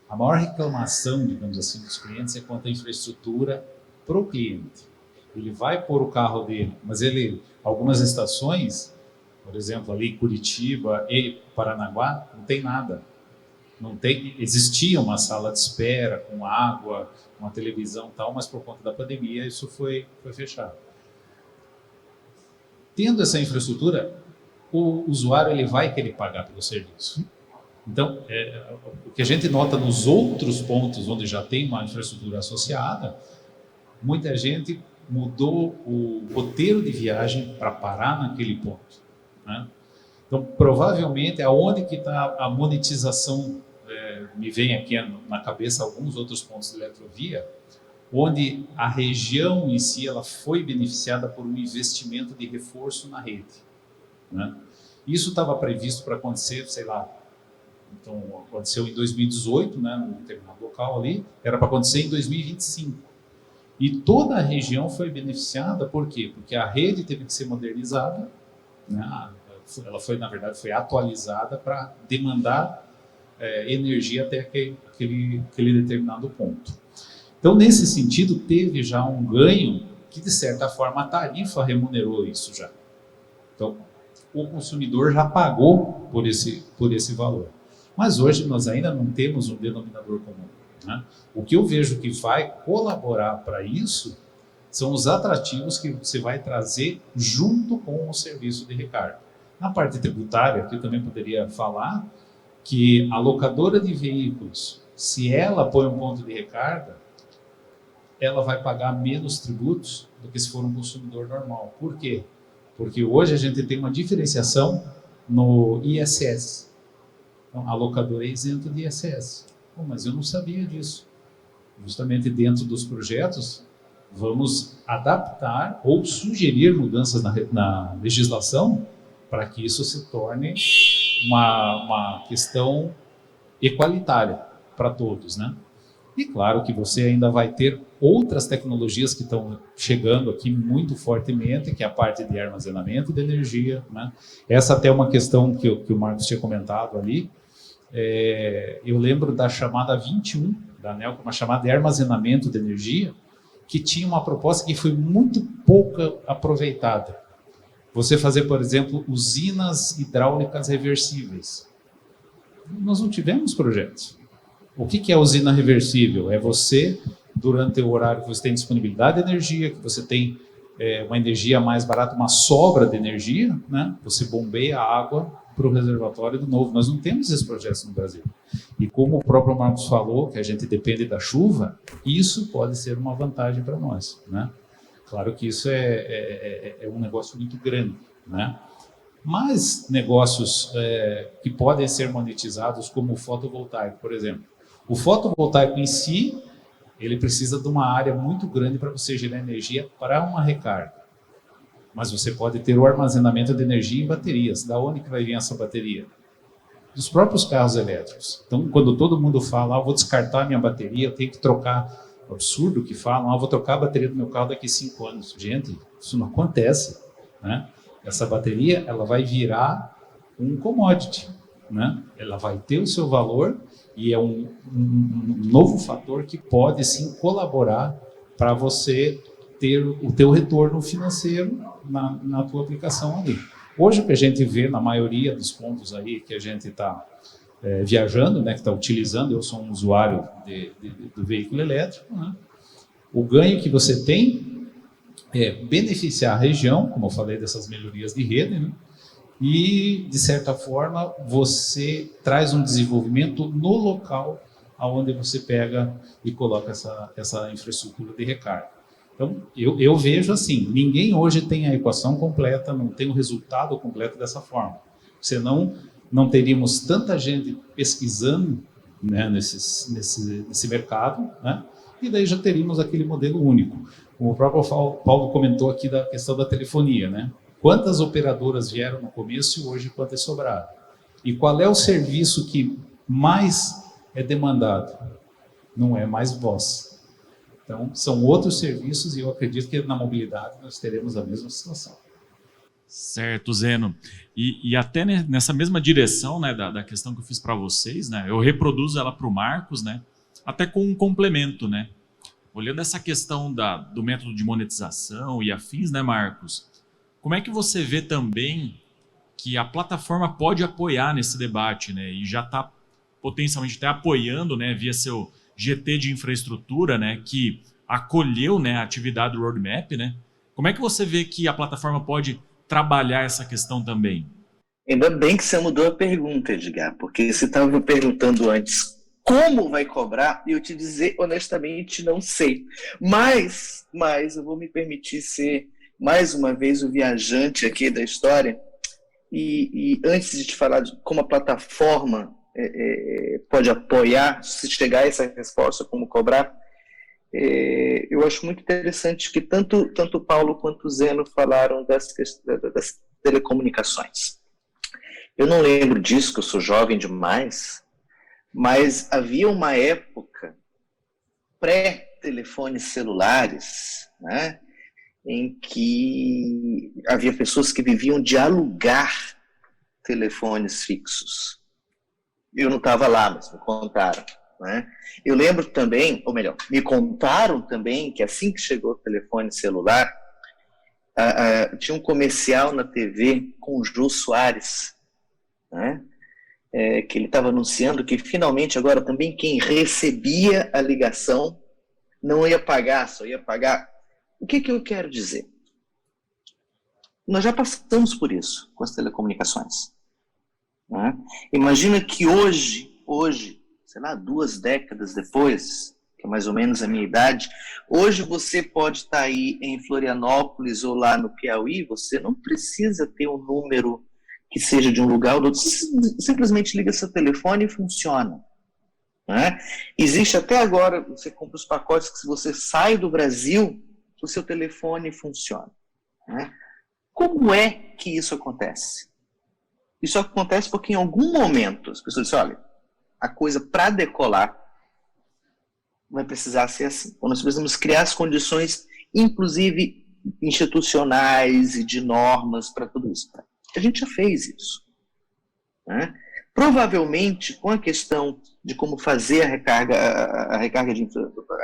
a maior reclamação, digamos assim, dos clientes é quanto à infraestrutura para o cliente. Ele vai pôr o carro dele, mas algumas estações, por exemplo, ali Curitiba e Paranaguá, não tem nada. Existia uma sala de espera com água, uma televisão e tal, mas por conta da pandemia isso foi fechado. Tendo essa infraestrutura, o usuário ele vai querer pagar pelo serviço. Então, o que a gente nota nos outros pontos onde já tem uma infraestrutura associada, muita gente mudou o roteiro de viagem para parar naquele ponto, né? Então, provavelmente, aonde que está a monetização, me vem aqui na cabeça alguns outros pontos de eletrovia, onde a região em si ela foi beneficiada por um investimento de reforço na rede, né? Isso estava previsto para acontecer, sei lá, Então, aconteceu em 2018, né, no determinado local ali, era para acontecer em 2025. E toda a região foi beneficiada, por quê? Porque a rede teve que ser modernizada, né? Ela foi, na verdade, foi atualizada para demandar energia até aquele determinado ponto. Então, nesse sentido, teve já um ganho que, de certa forma, a tarifa remunerou isso já. Então, o consumidor já pagou por esse valor. Mas hoje nós ainda não temos um denominador comum, né? O que eu vejo que vai colaborar para isso são os atrativos que você vai trazer junto com o serviço de recarga. Na parte tributária, que eu também poderia falar, que a locadora de veículos, se ela põe um ponto de recarga, ela vai pagar menos tributos do que se for um consumidor normal. Por quê? Porque hoje a gente tem uma diferenciação no ISS. Então, a locadora é isenta de ISS. Mas eu não sabia disso. Justamente dentro dos projetos, vamos adaptar ou sugerir mudanças na legislação para que isso se torne uma questão equalitária para todos, né? E claro que você ainda vai ter outras tecnologias que estão chegando aqui muito fortemente, que é a parte de armazenamento de energia, né? Essa até é uma questão que o Marcos tinha comentado ali. Eu lembro da chamada 21 da ANEEL, uma chamada de armazenamento de energia, que tinha uma proposta que foi muito pouco aproveitada. Você fazer, por exemplo, usinas hidráulicas reversíveis. Nós não tivemos projetos. O que é usina reversível? É você, durante o horário que você tem disponibilidade de energia, que você tem uma energia mais barata, uma sobra de energia, né? Você bombeia a água para o reservatório de novo. Nós não temos esses projetos no Brasil. E como o próprio Marcos falou, que a gente depende da chuva, isso pode ser uma vantagem para nós, né? Claro que isso é um negócio muito grande, né? Mas negócios que podem ser monetizados, como o fotovoltaico, por exemplo. O fotovoltaico em si, ele precisa de uma área muito grande para você gerar energia para uma recarga. Mas você pode ter o armazenamento de energia em baterias. Da onde que vai vir essa bateria? Dos próprios carros elétricos. Então, quando todo mundo fala, vou descartar minha bateria, eu tenho que trocar, absurdo que falam, vou trocar a bateria do meu carro daqui a 5 anos. Gente, isso não acontece, né? Essa bateria, ela vai virar um commodity, né? Ela vai ter o seu valor e é um novo fator que pode, sim, colaborar para você ter o teu retorno financeiro na tua aplicação ali. Hoje, o que a gente vê na maioria dos pontos aí que a gente está viajando, né, que está utilizando, eu sou um usuário do veículo elétrico, né? O ganho que você tem é beneficiar a região, como eu falei, dessas melhorias de rede, né? E, de certa forma, você traz um desenvolvimento no local onde você pega e coloca essa infraestrutura de recarga. Então, eu vejo assim, ninguém hoje tem a equação completa, não tem o resultado completo dessa forma. Senão, não teríamos tanta gente pesquisando, né, nesse mercado, né? E daí já teríamos aquele modelo único. O próprio Paulo comentou aqui da questão da telefonia, né? Quantas operadoras vieram no começo e hoje quantas sobraram? E qual é o serviço que mais é demandado? Não é mais voz. Então, são outros serviços e eu acredito que na mobilidade nós teremos a mesma situação. Certo, Zeno. E até nessa mesma direção, né, da questão que eu fiz para vocês, né, eu reproduzo ela para o Marcos, né, até com um complemento, né? Olhando essa questão do método de monetização e afins, né, Marcos? Como é que você vê também que a plataforma pode apoiar nesse debate, né? E já está potencialmente até apoiando, né, via seu GT de infraestrutura, né, que acolheu, né, a atividade do Roadmap, né? Como é que você vê que a plataforma pode trabalhar essa questão também? Ainda bem que você mudou a pergunta, Edgar, porque você estava me perguntando antes como vai cobrar, e eu te dizer honestamente não sei. Mas eu vou me permitir ser mais uma vez o viajante aqui da história, e antes de te falar de como a plataforma pode apoiar, se chegar a essa resposta, como cobrar, eu acho muito interessante que tanto o Paulo quanto o Zeno falaram das telecomunicações. Eu não lembro disso, que eu sou jovem demais, mas havia uma época pré-telefones celulares, né, em que havia pessoas que viviam de alugar telefones fixos. Eu não estava lá, mas me contaram, né? Eu lembro também, ou melhor, me contaram também que assim que chegou o telefone celular, tinha um comercial na TV com o Jô Soares, né? Que ele estava anunciando que finalmente agora também quem recebia a ligação não ia pagar, só ia pagar. O que eu quero dizer? Nós já passamos por isso com as telecomunicações, né? Imagina que hoje, sei lá, 2 décadas depois, que é mais ou menos a minha idade, hoje você pode estar aí em Florianópolis ou lá no Piauí, você não precisa ter um número que seja de um lugar ou do outro, simplesmente liga seu telefone e funciona, né? Existe até agora, você compra os pacotes que se você sai do Brasil, o seu telefone funciona, né? Como é que isso acontece? Isso acontece porque em algum momento as pessoas dizem, olha, a coisa para decolar vai precisar ser assim. Então, nós precisamos criar as condições, inclusive institucionais e de normas para tudo isso. A gente já fez isso, né? Provavelmente, com a questão de como fazer a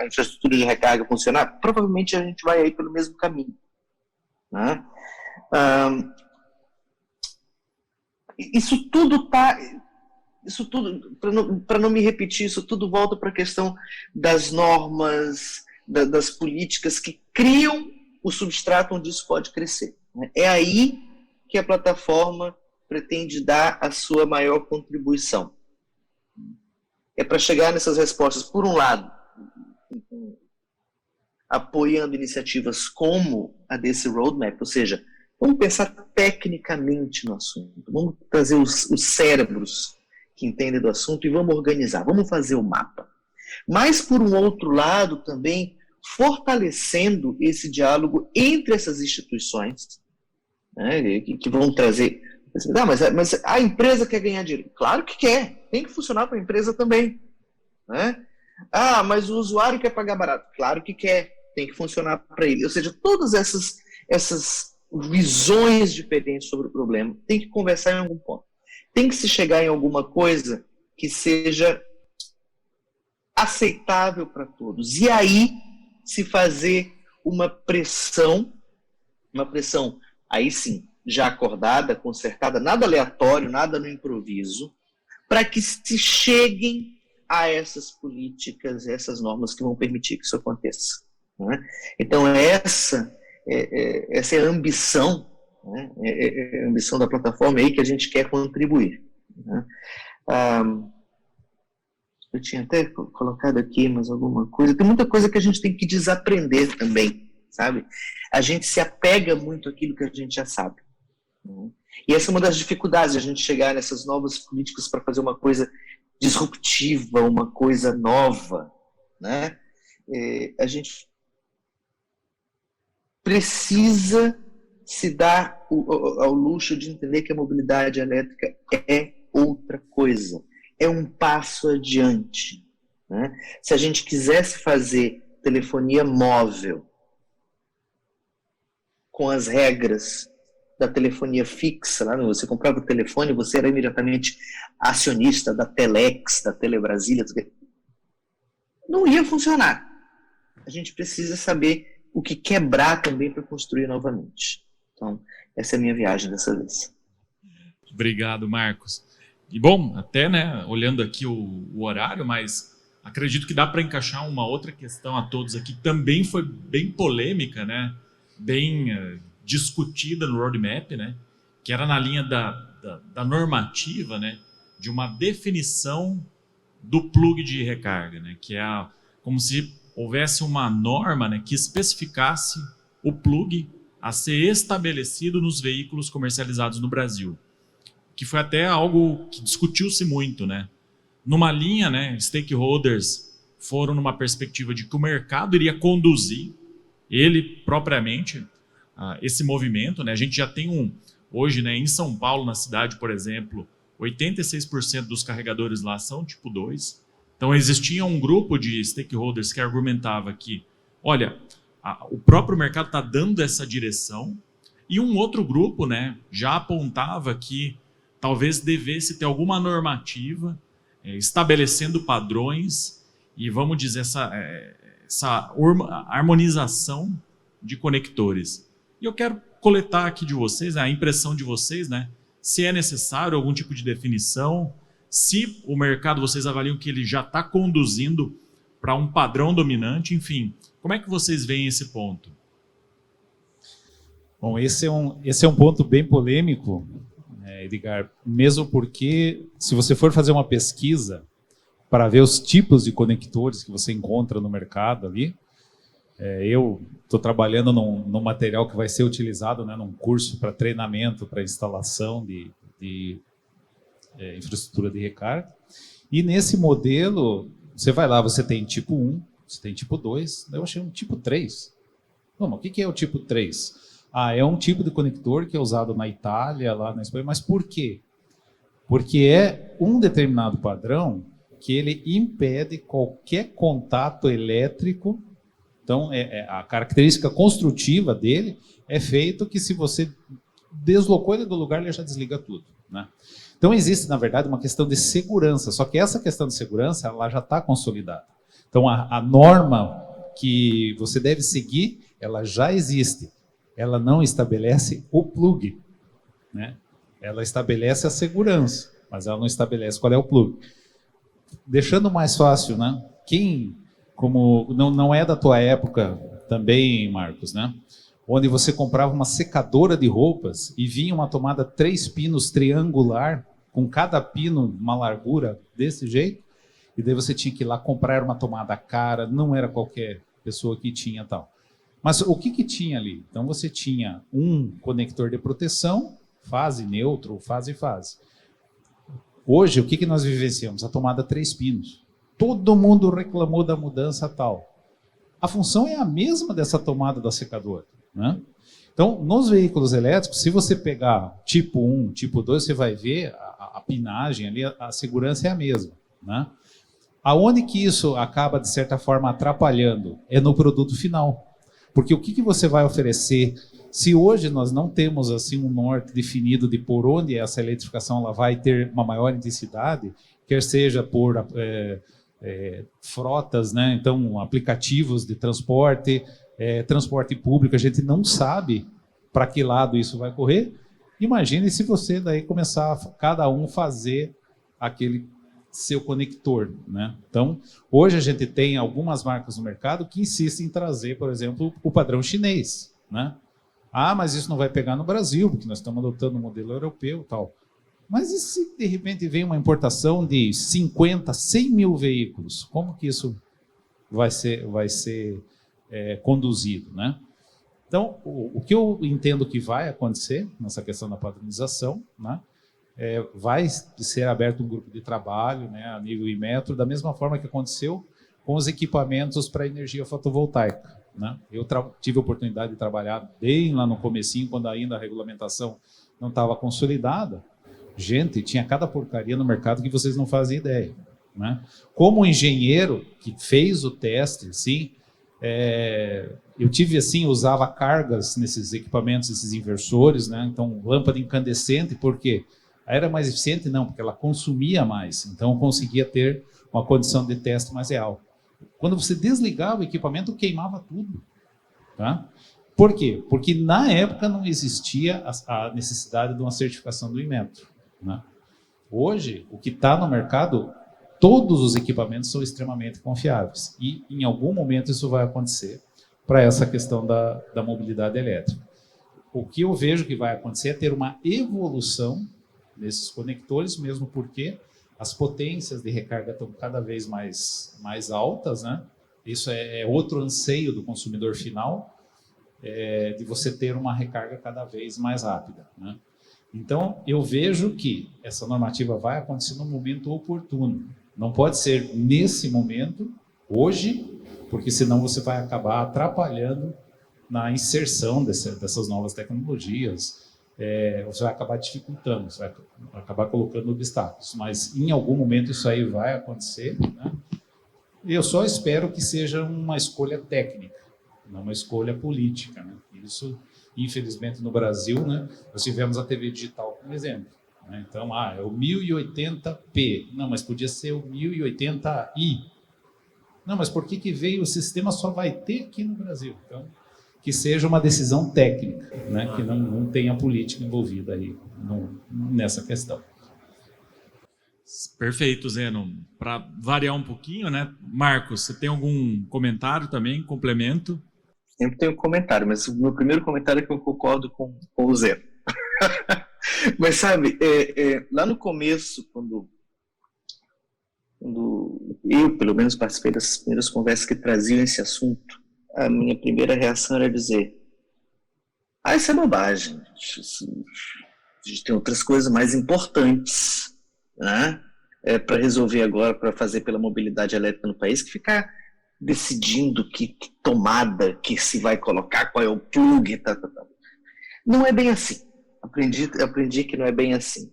infraestrutura de recarga funcionar, provavelmente a gente vai aí pelo mesmo caminho, né? Isso tudo, para não me repetir, isso tudo volta para a questão das normas, das políticas que criam o substrato onde isso pode crescer, né? É aí que a plataforma pretende dar a sua maior contribuição. É para chegar nessas respostas, por um lado, apoiando iniciativas como a desse roadmap, ou seja, vamos pensar tecnicamente no assunto, vamos trazer os cérebros que entendem do assunto e vamos organizar, vamos fazer o mapa. Mas, por um outro lado, também fortalecendo esse diálogo entre essas instituições, né, que vão trazer... mas a empresa quer ganhar dinheiro. Claro que quer, tem que funcionar para a empresa também, né? Mas o usuário quer pagar barato. Claro que quer, tem que funcionar para ele. Ou seja, todas essas visões diferentes sobre o problema tem que conversar em algum ponto. Tem que se chegar em alguma coisa que seja aceitável para todos. E aí se fazer uma pressão, aí sim, já acordada, concertada, nada aleatório, nada no improviso, para que se cheguem a essas políticas, essas normas que vão permitir que isso aconteça, né? Então essa é a ambição, né? É a ambição da plataforma aí que a gente quer contribuir, né? Eu tinha até colocado aqui mais alguma coisa. Tem muita coisa que a gente tem que desaprender também, sabe? A gente se apega muito àquilo que a gente já sabe, né? E essa é uma das dificuldades, a gente chegar nessas novas políticas para fazer uma coisa disruptiva, uma coisa nova, né? A gente precisa se dar ao luxo de entender que a mobilidade elétrica é outra coisa, é um passo adiante, né? Se a gente quisesse fazer telefonia móvel com as regras da telefonia fixa, né? Você comprava o telefone, você era imediatamente acionista da Telex, da Telebrasília, não ia funcionar. A gente precisa saber o que quebrar também para construir novamente. Então, essa é a minha viagem dessa vez. Obrigado, Marcos. E bom, até, né, olhando aqui o horário, mas acredito que dá para encaixar uma outra questão a todos aqui, que também foi bem polêmica, né, bem discutida no roadmap, né, que era na linha da normativa, né, de uma definição do plug de recarga, né, que é como se houvesse uma norma, né, que especificasse o plug a ser estabelecido nos veículos comercializados no Brasil, que foi até algo que discutiu-se muito, né? Numa linha, né, stakeholders foram numa perspectiva de que o mercado iria conduzir ele propriamente esse movimento, né? A gente já tem Hoje, né, em São Paulo, na cidade, por exemplo, 86% dos carregadores lá são tipo 2. Então, existia um grupo de stakeholders que argumentava que, olha, o próprio mercado está dando essa direção, e um outro grupo, né, já apontava que talvez devesse ter alguma normativa estabelecendo padrões e, vamos dizer, essa harmonização de conectores. E eu quero coletar aqui de vocês a impressão de vocês, né, se é necessário algum tipo de definição, se o mercado, vocês avaliam que ele já está conduzindo para um padrão dominante, enfim. Como é que vocês veem esse ponto? Bom, esse é um ponto bem polêmico, Edgar, mesmo porque se você for fazer uma pesquisa para ver os tipos de conectores que você encontra no mercado ali, eu estou trabalhando num material que vai ser utilizado, né, num curso para treinamento, para instalação de infraestrutura de recarga, e nesse modelo, você vai lá, você tem tipo 1, você tem tipo 2, eu achei um tipo 3. Não, o que é o tipo 3? É um tipo de conector que é usado na Itália, lá na Espanha. Mas por quê? Porque é um determinado padrão que ele impede qualquer contato elétrico. Então, a característica construtiva dele é feito que se você deslocou ele do lugar, ele já desliga tudo, né? Então, existe, na verdade, uma questão de segurança. Só que essa questão de segurança ela já está consolidada. Então, a norma que você deve seguir, ela já existe. Ela não estabelece o plug, né? Ela estabelece a segurança, mas ela não estabelece qual é o plug. Deixando mais fácil, né? Como não é da tua época também, Marcos, né? Onde você comprava uma secadora de roupas e vinha uma tomada 3 pinos triangular, com cada pino uma largura desse jeito, e daí você tinha que ir lá comprar uma tomada cara, não era qualquer pessoa que tinha tal. Mas o que tinha ali? Então você tinha um conector de proteção, fase neutro, fase. Hoje, o que nós vivenciamos? A tomada 3 pinos. Todo mundo reclamou da mudança tal. A função é a mesma dessa tomada da secadora, né? Então, nos veículos elétricos, se você pegar tipo 1, tipo 2, você vai ver a pinagem ali, a segurança é a mesma, né? Aonde que isso acaba, de certa forma, atrapalhando? É no produto final. Porque o que você vai oferecer, se hoje nós não temos assim um norte definido de por onde essa eletrificação ela vai ter uma maior intensidade, quer seja por frotas, né? Então aplicativos de transporte, transporte público, a gente não sabe para que lado isso vai correr. Imagine se você daí começar cada um fazer aquele seu conector, né? Então, hoje a gente tem algumas marcas no mercado que insistem em trazer, por exemplo, o padrão chinês, né? Mas isso não vai pegar no Brasil, porque nós estamos adotando um modelo europeu e tal. Mas e se, de repente, vem uma importação de 50, 100 mil veículos? Como que isso vai ser conduzido, né? Então, o que eu entendo que vai acontecer nessa questão da padronização, né? Vai ser aberto um grupo de trabalho, né, a nível Inmetro, da mesma forma que aconteceu com os equipamentos para energia fotovoltaica, né? Eu tive a oportunidade de trabalhar bem lá no comecinho, quando ainda a regulamentação não estava consolidada. Gente, tinha cada porcaria no mercado que vocês não fazem ideia, né? Como engenheiro que fez o teste, assim, eu tive assim, usava cargas nesses equipamentos, esses inversores, né? Então, lâmpada incandescente, por quê? Era mais eficiente? Não, porque ela consumia mais. Então, eu conseguia ter uma condição de teste mais real. Quando você desligava o equipamento, queimava tudo, tá? Por quê? Porque na época não existia a necessidade de uma certificação do Inmetro, né? Hoje, o que está no mercado, todos os equipamentos são extremamente confiáveis. E, em algum momento, isso vai acontecer para essa questão da mobilidade elétrica. O que eu vejo que vai acontecer é ter uma evolução nesses conectores, mesmo porque as potências de recarga estão cada vez mais altas, né? Isso é outro anseio do consumidor final, de você ter uma recarga cada vez mais rápida, né? Então, eu vejo que essa normativa vai acontecer no momento oportuno. Não pode ser nesse momento, hoje, porque senão você vai acabar atrapalhando na inserção dessas novas tecnologias, você vai acabar dificultando, você vai acabar colocando obstáculos. Mas, em algum momento, isso aí vai acontecer, né? E eu só espero que seja uma escolha técnica, não uma escolha política, né? Isso, infelizmente, no Brasil, né, nós tivemos a TV digital como exemplo, né? Então, é o 1080p. Não, mas podia ser o 1080i. Não, mas por que veio o sistema só vai ter aqui no Brasil? Então, que seja uma decisão técnica, né, que não tenha política envolvida aí nessa questão. Perfeito, Zeno. Para variar um pouquinho, né? Marcos, você tem algum comentário também, complemento? Sempre tenho um comentário, mas o meu primeiro comentário é que eu concordo com o Zeno. Mas sabe, lá no começo, quando eu, pelo menos, participei dessas primeiras conversas que traziam esse assunto, a minha primeira reação era dizer: isso é bobagem, a gente tem outras coisas mais importantes, né, para resolver agora, para fazer pela mobilidade elétrica no país, que ficar decidindo que tomada que se vai colocar, qual é o plug, tá. Não é bem assim. Aprendi que não é bem assim.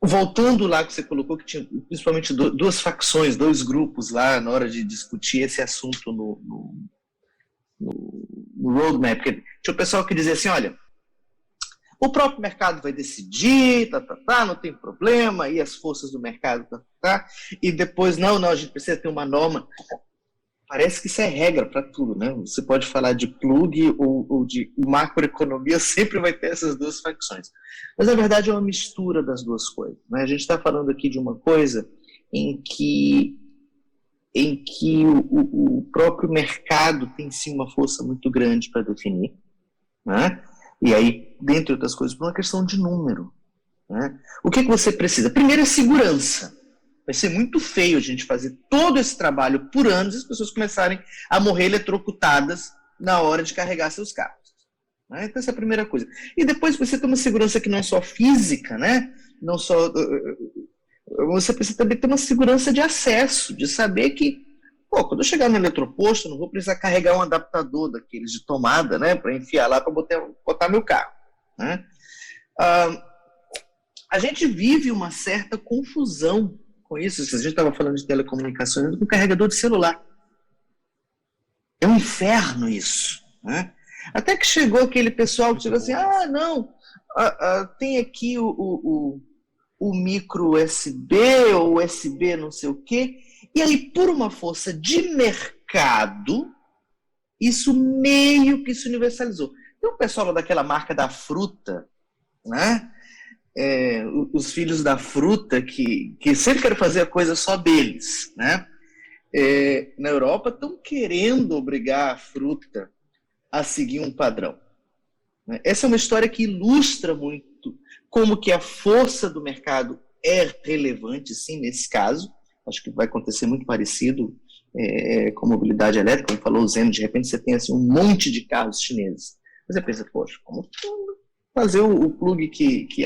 Voltando lá que você colocou, que tinha principalmente duas facções, dois grupos lá na hora de discutir esse assunto no roadmap. Tinha o pessoal que dizia assim: olha, o próprio mercado vai decidir, não tem problema, e as forças do mercado, e depois, não, a gente precisa ter uma norma. Parece que isso é regra para tudo, né? Você pode falar de plug ou de macroeconomia, sempre vai ter essas duas facções. Mas, na verdade, é uma mistura das duas coisas, né? A gente está falando aqui de uma coisa em que o próprio mercado tem, sim, uma força muito grande para definir, né? E aí, dentre outras coisas, por uma questão de número, né? O que você precisa? Primeiro é segurança. Vai ser muito feio a gente fazer todo esse trabalho por anos e as pessoas começarem a morrer eletrocutadas na hora de carregar seus carros, né? Então, essa é a primeira coisa. E depois você tem uma segurança que não é só física, né? Não só... Você precisa também ter uma segurança de acesso, de saber que, quando eu chegar no eletroposto, eu não vou precisar carregar um adaptador daqueles de tomada, né, para enfiar lá para botar meu carro, né? A gente vive uma certa confusão com isso. Se a gente estava falando de telecomunicações, com carregador de celular. É um inferno isso, né? Até que chegou aquele pessoal que chegou assim: tem aqui o micro USB ou USB não sei o quê. E aí, por uma força de mercado, isso meio que se universalizou. Tem um pessoal daquela marca da fruta, né? Os filhos da fruta que sempre querem fazer a coisa só deles, né? Na Europa estão querendo obrigar a fruta a seguir um padrão, né? Essa é uma história que ilustra muito como que a força do mercado é relevante, sim, nesse caso. Acho que vai acontecer muito parecido com mobilidade elétrica. Como falou o Zeno, de repente você tem assim, um monte de carros chineses. Você pensa, poxa, como fazer o plug que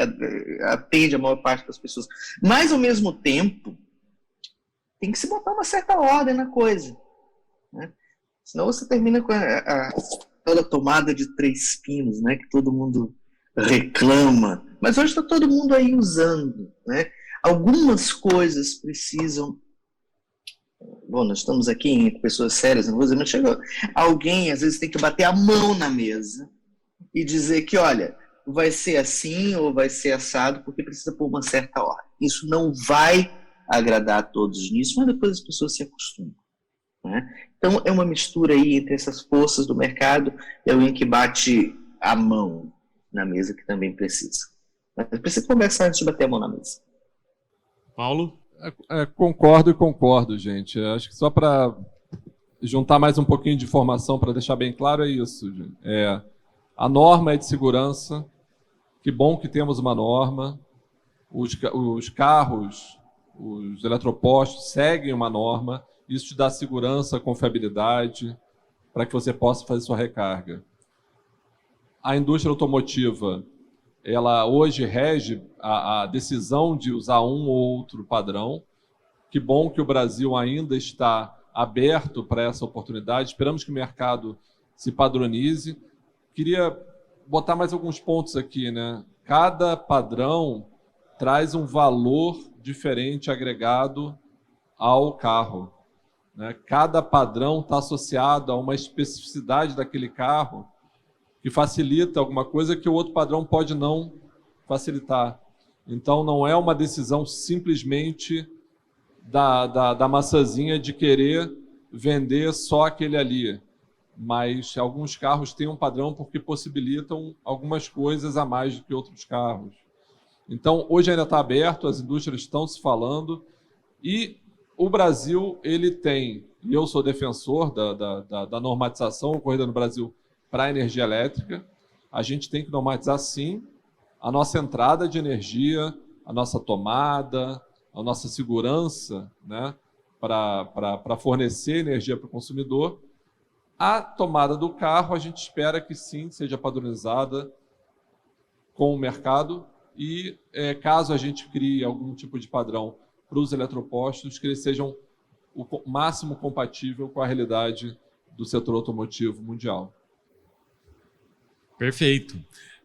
atende a maior parte das pessoas? Mas, ao mesmo tempo, tem que se botar uma certa ordem na coisa, né? Senão você termina com aquela tomada de 3 pinos, né, que todo mundo reclama. Mas hoje está todo mundo aí usando, né? Algumas coisas precisam... Bom, nós estamos aqui em pessoas sérias, não vou dizer, mas chega alguém, às vezes, tem que bater a mão na mesa e dizer que, olha, vai ser assim ou vai ser assado, porque precisa pôr uma certa ordem. Isso não vai agradar a todos nisso, mas depois as pessoas se acostumam, né? Então, é uma mistura aí entre essas forças do mercado e alguém que bate a mão na mesa, que também precisa. Mas precisa conversar antes de bater a mão na mesa. Paulo? Concordo, gente. Acho que só para juntar mais um pouquinho de informação para deixar bem claro é isso, gente. A norma é de segurança. Que bom que temos uma norma. Os carros, os eletropostos seguem uma norma. Isso te dá segurança, confiabilidade, para que você possa fazer sua recarga. A indústria automotiva, ela hoje rege a decisão de usar um ou outro padrão. Que bom que o Brasil ainda está aberto para essa oportunidade. Esperamos que o mercado se padronize. Queria botar mais alguns pontos aqui, né? Cada padrão traz um valor diferente agregado ao carro, né? Cada padrão está associado a uma especificidade daquele carro que facilita alguma coisa que o outro padrão pode não facilitar. Então, não é uma decisão simplesmente da maçãzinha de querer vender só aquele ali. Mas alguns carros têm um padrão porque possibilitam algumas coisas a mais do que outros carros. Então, hoje ainda está aberto, as indústrias estão se falando, e o Brasil, ele tem, e eu sou defensor da normatização ocorrida no Brasil para a energia elétrica. A gente tem que normatizar, sim, a nossa entrada de energia, a nossa tomada, a nossa segurança, né, para fornecer energia para o consumidor. A tomada do carro, a gente espera que, sim, seja padronizada com o mercado e, caso a gente crie algum tipo de padrão para os eletropostos, que eles sejam o máximo compatível com a realidade do setor automotivo mundial. Perfeito.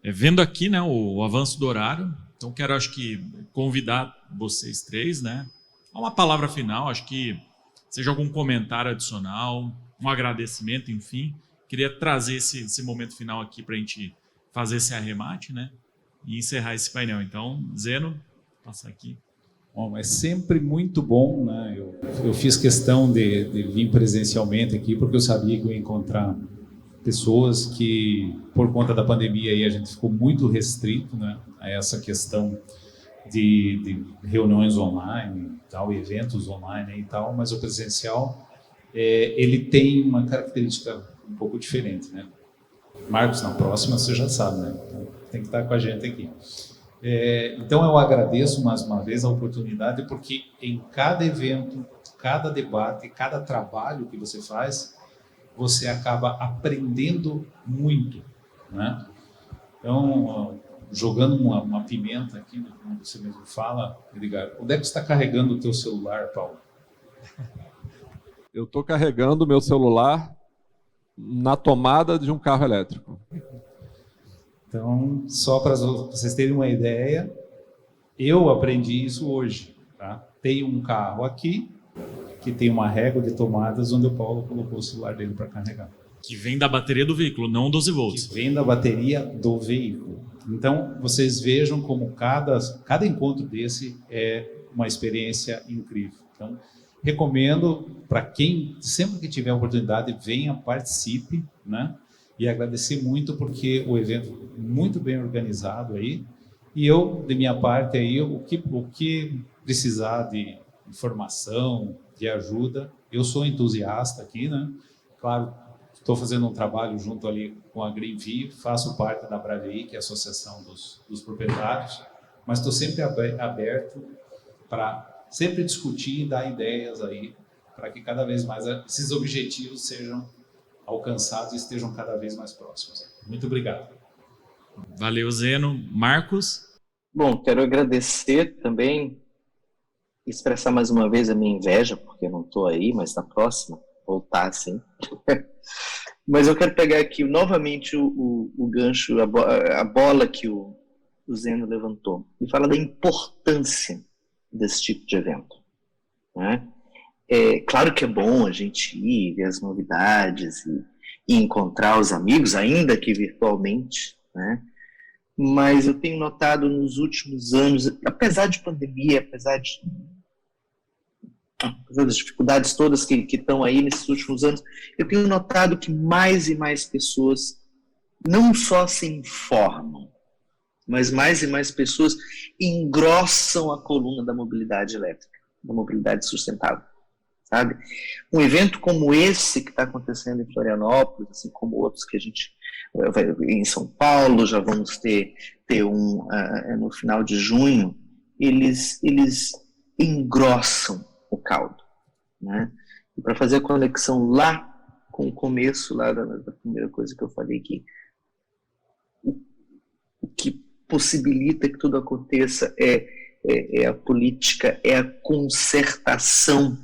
Vendo aqui, né, o avanço do horário, então quero, acho que, convidar vocês três, né, a uma palavra final, acho que seja algum comentário adicional, um agradecimento, enfim. Queria trazer esse momento final aqui para a gente fazer esse arremate, né, e encerrar esse painel. Então, Zeno, passa aqui. Bom, é sempre muito bom, né? Eu fiz questão de vir presencialmente aqui porque eu sabia que eu ia encontrar pessoas que, por conta da pandemia, aí a gente ficou muito restrito, né, a essa questão de reuniões online, tal, eventos online e tal, mas o presencial, ele tem uma característica um pouco diferente, né? Marcos, na próxima você já sabe, né? Então, tem que estar com a gente aqui. Então eu agradeço mais uma vez a oportunidade, porque em cada evento, cada debate, cada trabalho que você faz, você acaba aprendendo muito, né? Então, jogando uma pimenta aqui, como você mesmo fala, Edgar, onde é que você está carregando o teu celular, Paulo? Eu estou carregando o meu celular na tomada de um carro elétrico. Então, só para vocês terem uma ideia, eu aprendi isso hoje, tá? Tem um carro aqui que tem uma régua de tomadas onde o Paulo colocou o celular dele para carregar. Que vem da bateria do veículo, não 12 volts. Que vem da bateria do veículo. Então, vocês vejam como cada encontro desse é uma experiência incrível. Então, recomendo para quem, sempre que tiver a oportunidade, venha, participe, né? E agradecer muito porque o evento é muito bem organizado aí. E eu, de minha parte, aí, o que precisar de informação, de ajuda, eu sou entusiasta aqui, né? Claro, estou fazendo um trabalho junto ali com a Greenview, faço parte da Bravi, que é a Associação dos Proprietários, mas estou sempre aberto para sempre discutir e dar ideias aí para que cada vez mais esses objetivos sejam alcançados e estejam cada vez mais próximos. Muito obrigado. Valeu, Zeno. Marcos? Bom, quero agradecer também, expressar mais uma vez a minha inveja, porque eu não estou aí, mas na próxima, voltar sim. Mas eu quero pegar aqui novamente o gancho, a bola que o Zeno levantou, e falar da importância desse tipo de evento, né? Claro que é bom a gente ir, ver as novidades e encontrar os amigos, ainda que virtualmente, né? Mas eu tenho notado nos últimos anos, apesar de pandemia, apesar das dificuldades todas que estão aí nesses últimos anos, eu tenho notado que mais e mais pessoas não só se informam, mas mais e mais pessoas engrossam a coluna da mobilidade elétrica, da mobilidade sustentável, sabe? Um evento como esse que está acontecendo em Florianópolis, assim como outros que a gente vai em São Paulo, já vamos ter um no final de junho, eles engrossam o caldo, né? E para fazer a conexão lá com o começo, lá da primeira coisa que eu falei aqui, o que possibilita que tudo aconteça é a política, é a concertação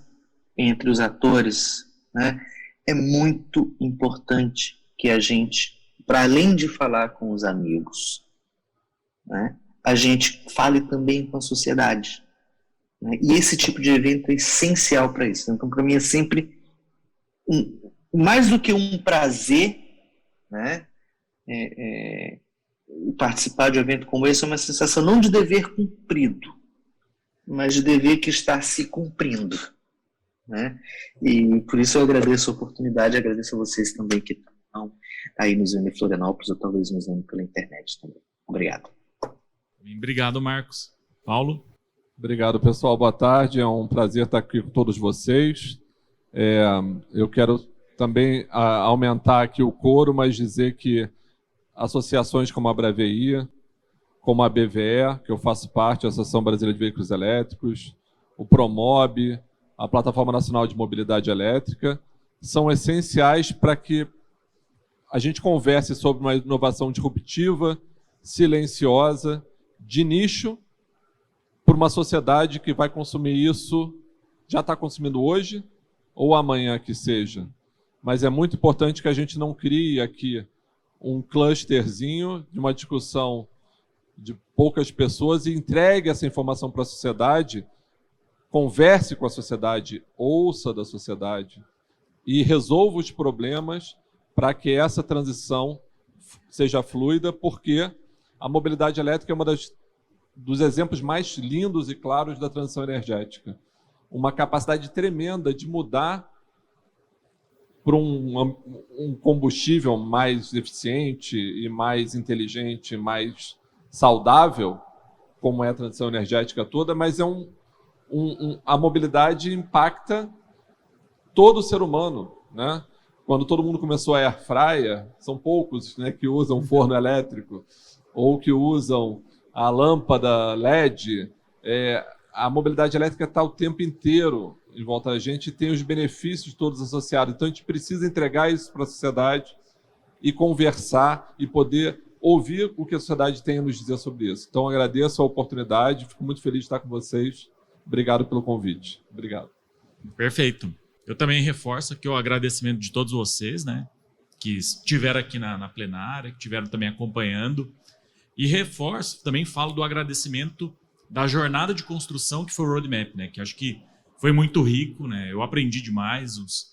entre os atores, né? É muito importante que a gente para além de falar com os amigos, né, a gente fale também com a sociedade. Né? E esse tipo de evento é essencial para isso. Então, para mim, é sempre mais do que um prazer, né, participar de um evento como esse é uma sensação não de dever cumprido, mas de dever que está se cumprindo. Né? E por isso eu agradeço a oportunidade, agradeço a vocês também que estão aí nos vendo em Florianópolis ou talvez nos vendo pela internet também. Obrigado. Obrigado, Marcos. Paulo? Obrigado, pessoal. Boa tarde. É um prazer estar aqui com todos vocês. Eu quero também aumentar aqui o coro, mas dizer que associações como a Bravei, como a BVE, que eu faço parte, a Associação Brasileira de Veículos Elétricos, o Promob, a Plataforma Nacional de Mobilidade Elétrica, são essenciais para que a gente converse sobre uma inovação disruptiva, silenciosa, de nicho, por uma sociedade que vai consumir isso, já está consumindo hoje, ou amanhã que seja. Mas é muito importante que a gente não crie aqui um clusterzinho de uma discussão de poucas pessoas e entregue essa informação para a sociedade, converse com a sociedade, ouça da sociedade e resolva os problemas para que essa transição seja fluida, porque a mobilidade elétrica é um dos exemplos mais lindos e claros da transição energética. Uma capacidade tremenda de mudar para um combustível mais eficiente e mais inteligente, mais saudável, como é a transição energética toda, mas a mobilidade impacta todo o ser humano, né? Quando todo mundo começou a air fryer, são poucos, né, que usam forno elétrico ou que usam a lâmpada LED. A mobilidade elétrica está o tempo inteiro em volta da gente e tem os benefícios todos associados. Então, a gente precisa entregar isso para a sociedade e conversar e poder ouvir o que a sociedade tem a nos dizer sobre isso. Então, agradeço a oportunidade, fico muito feliz de estar com vocês. Obrigado pelo convite. Obrigado. Perfeito. Eu também reforço aqui o agradecimento de todos vocês, né, que estiveram aqui na plenária, que estiveram também acompanhando. E reforço, também falo do agradecimento da jornada de construção que foi o Roadmap, né, que acho que foi muito rico, né, eu aprendi demais, os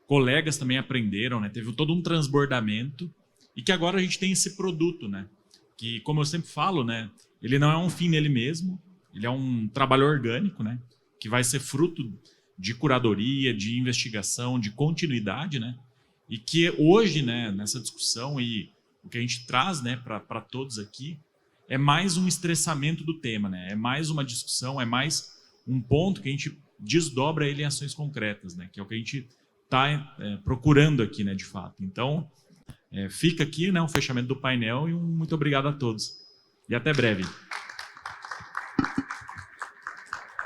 colegas também aprenderam, né, teve todo um transbordamento e que agora a gente tem esse produto, né, que, como eu sempre falo, né, ele não é um fim nele mesmo, ele é um trabalho orgânico, né, que vai ser fruto de curadoria, de investigação, de continuidade, né, e que hoje, né, nessa discussão e o que a gente traz, né, para todos aqui, é mais um estressamento do tema, né? É mais uma discussão, é mais um ponto que a gente desdobra ele em ações concretas, né? Que é o que a gente está procurando aqui, né, de fato. Então, fica aqui, né, o fechamento do painel e um muito obrigado a todos. E até breve.